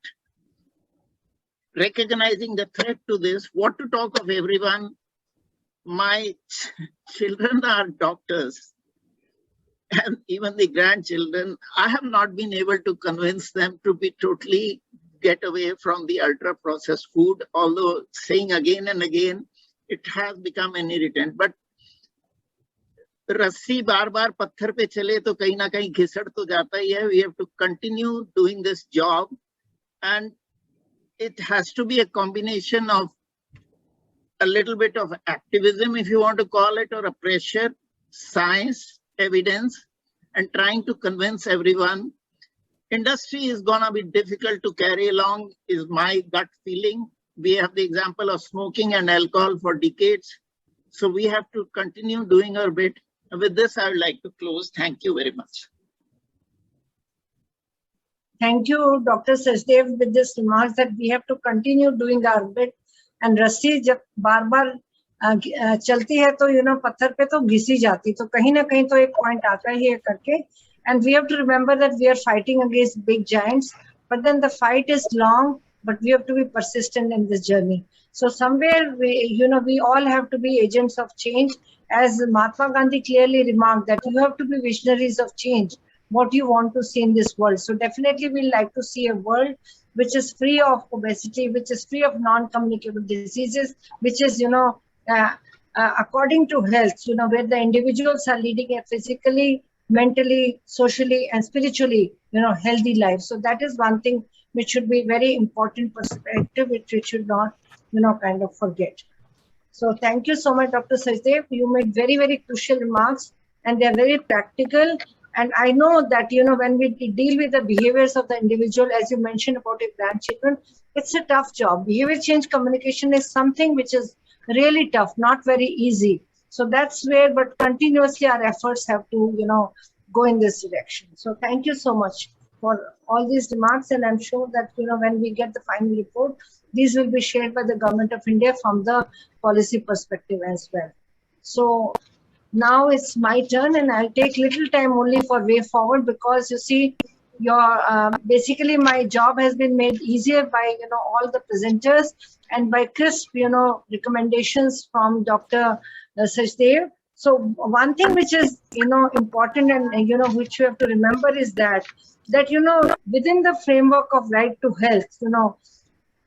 recognizing the threat to this. What to talk of everyone? My children are doctors and even the grandchildren. I have not been able to convince them to be totally get away from the ultra processed food, although saying again and again, it has become an irritant. But रस्सी बार बार पत्थर पे चले तो कहीं ना कहीं घिसड़ तो जाता ही है. We have to continue doing this job, and it has to be a combination of a little bit of activism, if you want to call it, or a pressure, science, evidence, and trying to convince everyone. Industry is gonna be difficult to carry along, is my gut feeling. We have the example of smoking and alcohol for decades. So we have to continue doing our bit. With this, I would like to close. Thank you very much. Thank you, Dr. Sachdev, with this remarks that we have to continue doing our bit. And रस्सी जब बार-बार चलती है तो पत्थर पे तो घिसी जाती, तो कहीं ना कहीं तो एक पॉइंट आता ही है करके. And we have to remember that we are fighting against big giants, but then the fight is long, but we have to be persistent in this journey. So somewhere we all have to be agents of change. As Mahatma Gandhi clearly remarked that you have to be visionaries of change, what you want to see in this world. So definitely we like to see a world which is free of obesity, which is free of non-communicable diseases, which is, according to health, where the individuals are leading a physically, mentally, socially, and spiritually, healthy life. So that is one thing which should be very important perspective, which we should not, kind of forget. So thank you so much, Dr. Sachdev. You made very, very crucial remarks, and they are very practical. And I know that, when we deal with the behaviors of the individual, as you mentioned about your grandchildren, it's a tough job. Behavior change communication is something which is really tough, not very easy. So that's where, but continuously our efforts have to, go in this direction. So thank you so much for all these remarks. And I'm sure that, when we get the final report, these will be shared by the Government of India from the policy perspective as well. So now it's my turn, and I'll take little time only for way forward, because you see, basically my job has been made easier by all the presenters and by crisp recommendations from Dr. Sachdev. So one thing which is important and which you have to remember is that within the framework of right to health,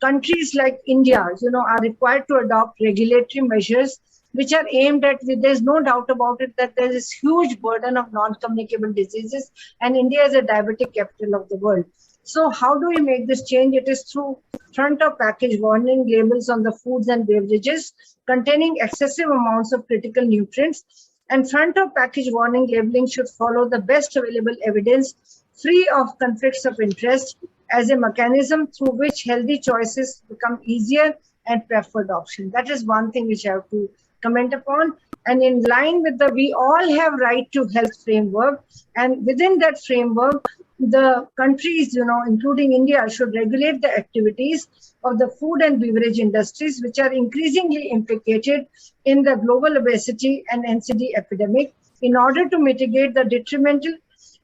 countries like India are required to adopt regulatory measures which are aimed at, there's no doubt about it, that there is huge burden of non-communicable diseases, and India is a diabetic capital of the world. So how do we make this change? It is through front of package warning labels on the foods and beverages containing excessive amounts of critical nutrients, and front of package warning labeling should follow the best available evidence, free of conflicts of interest, as a mechanism through which healthy choices become easier and preferred option. That is one thing which I have to comment upon. And in line with we all have right to health framework, and within that framework, the countries, including India, should regulate the activities of the food and beverage industries, which are increasingly implicated in the global obesity and NCD epidemic, in order to mitigate the detrimental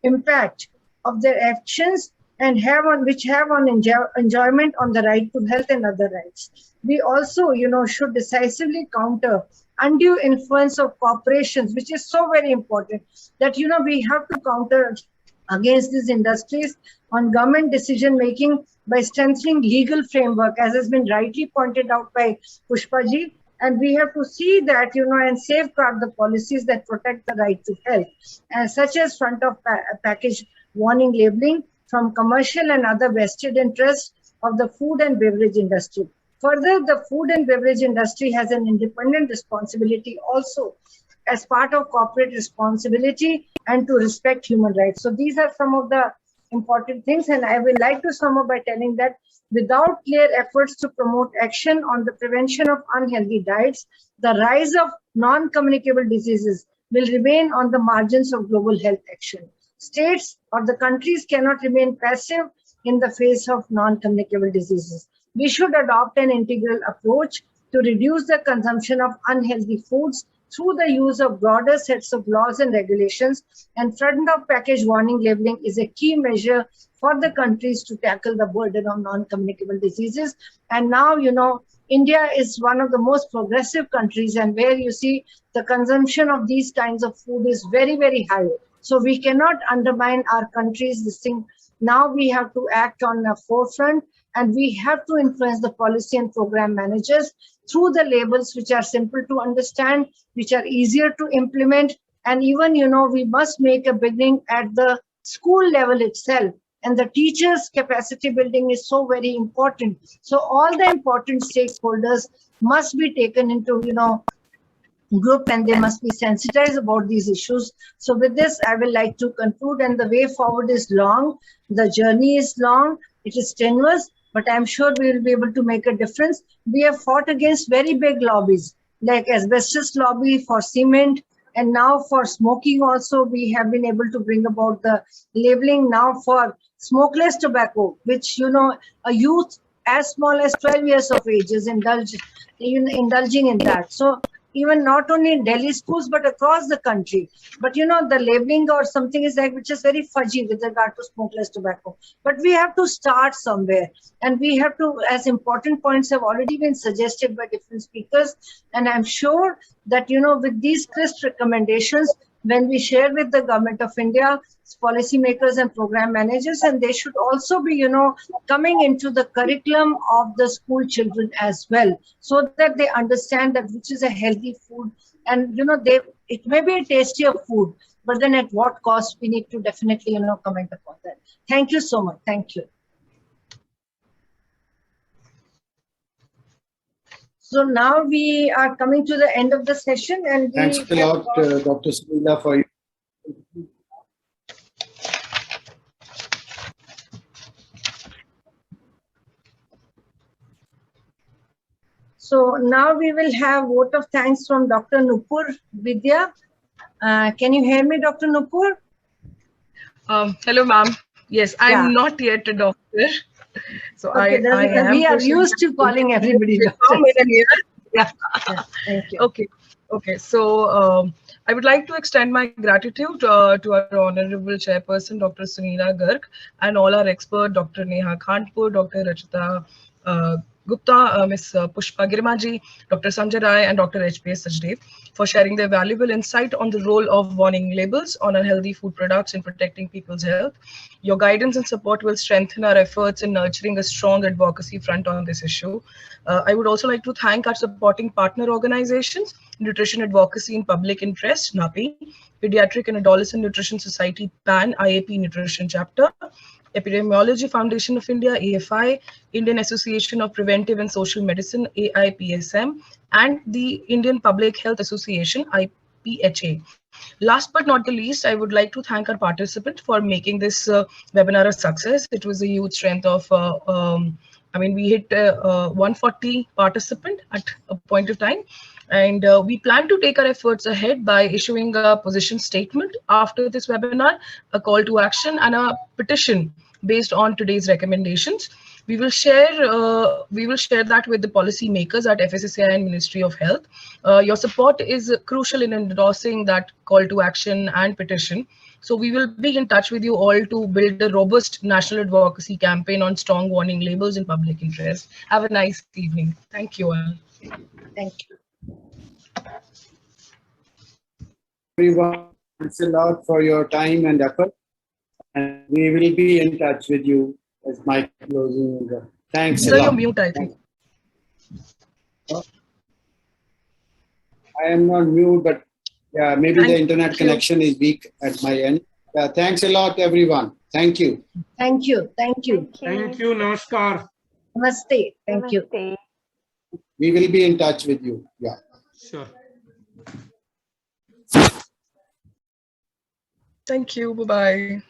impact of their actions and which have on enjoyment on the right to health and other rights. We also, should decisively counter undue influence of corporations, which is so very important that, we have to counter against these industries on government decision making by strengthening legal framework, as has been rightly pointed out by Pushpaji. And we have to see that, and safeguard the policies that protect the right to health, and such as front of package warning labeling from commercial and other vested interests of the food and beverage industry. Further, the food and beverage industry has an independent responsibility also as part of corporate responsibility and to respect human rights. So these are some of the important things. And I would like to sum up by telling that without clear efforts to promote action on the prevention of unhealthy diets, the rise of non-communicable diseases will remain on the margins of global health action. States or the countries cannot remain passive in the face of non-communicable diseases. We should adopt an integral approach to reduce the consumption of unhealthy foods through the use of broader sets of laws and regulations, and front of package warning labeling is a key measure for the countries to tackle the burden of non-communicable diseases. And now, India is one of the most progressive countries, and where you see the consumption of these kinds of food is very, very high. So we cannot undermine our country's this thing. Now we have to act on the forefront, and we have to influence the policy and program managers through the labels which are simple to understand, which are easier to implement. And even, we must make a beginning at the school level itself. And the teachers' capacity building is so very important. So all the important stakeholders must be taken into, group, and they must be sensitized about these issues. So with this, I will like to conclude, and the way forward is long. The journey is long. It is tenuous, but I'm sure we will be able to make a difference. We have fought against very big lobbies, like asbestos lobby for cement, and now for smoking also, we have been able to bring about the labeling now for smokeless tobacco, which, a youth as small as 12 years of age is indulging in that. So even not only in Delhi schools, but across the country. But the labeling or something is which is very fudgy with regard to smokeless tobacco. But we have to start somewhere, and we have to, as important points have already been suggested by different speakers. And I'm sure that, with these crisp recommendations, when we share with the government of India, policymakers and program managers, and they should also be, coming into the curriculum of the school children as well, so that they understand that which is a healthy food, and, it may be a tastier food, but then at what cost, we need to definitely, comment upon that. Thank you so much. Thank you. So now we are coming to the end of the session, and thanks a lot, Dr. Sunila, for you. So now we will have vote of thanks from Dr. Nupur Vidya. Can you hear me, Dr. Nupur? Hello, ma'am. Yes, I'm not yet a doctor. So okay, we are used to calling everybody doctor. Yeah. Thank you. Okay. So I would like to extend my gratitude to our Honorable Chairperson, Dr. Sunila Garg, and all our experts, Dr. Neha Khandpur, Dr. Rachita Gupta, Ms. Pushpa Girmaji, Dr. Sanjay Rai, and Dr. HPS Sajdev for sharing their valuable insight on the role of warning labels on unhealthy food products in protecting people's health. Your guidance and support will strengthen our efforts in nurturing a strong advocacy front on this issue. I would also like to thank our supporting partner organizations, Nutrition Advocacy in Public Interest, NAPI, Pediatric and Adolescent Nutrition Society, PAN, IAP Nutrition Chapter, Epidemiology Foundation of India, AFI, Indian Association of Preventive and Social Medicine, AIPSM, and the Indian Public Health Association, IPHA. Last but not the least, I would like to thank our participant for making this webinar a success. It was a huge strength of, we hit 140 participants at a point of time. And we plan to take our efforts ahead by issuing a position statement after this webinar, a call to action, and a petition based on today's recommendations. We will share that with the policy makers at FSSAI and Ministry of Health. Your support is crucial in endorsing that call to action and petition. So we will be in touch with you all to build a robust national advocacy campaign on strong warning labels in public interest. Have a nice evening. Thank you all. Thank you. Everyone, thanks a lot for your time and effort. And we will be in touch with you as my closing. Thanks a Sir, lot. you're mute, I think. I am not mute, but yeah, maybe the internet connection is weak at my end. Thanks a lot, everyone. Thank you. Thank you. Thank you. Thank you. Namaskar. Namaste. Thank you. Namaste. We will be in touch with you. Yeah. Sure. Thank you. Bye-bye.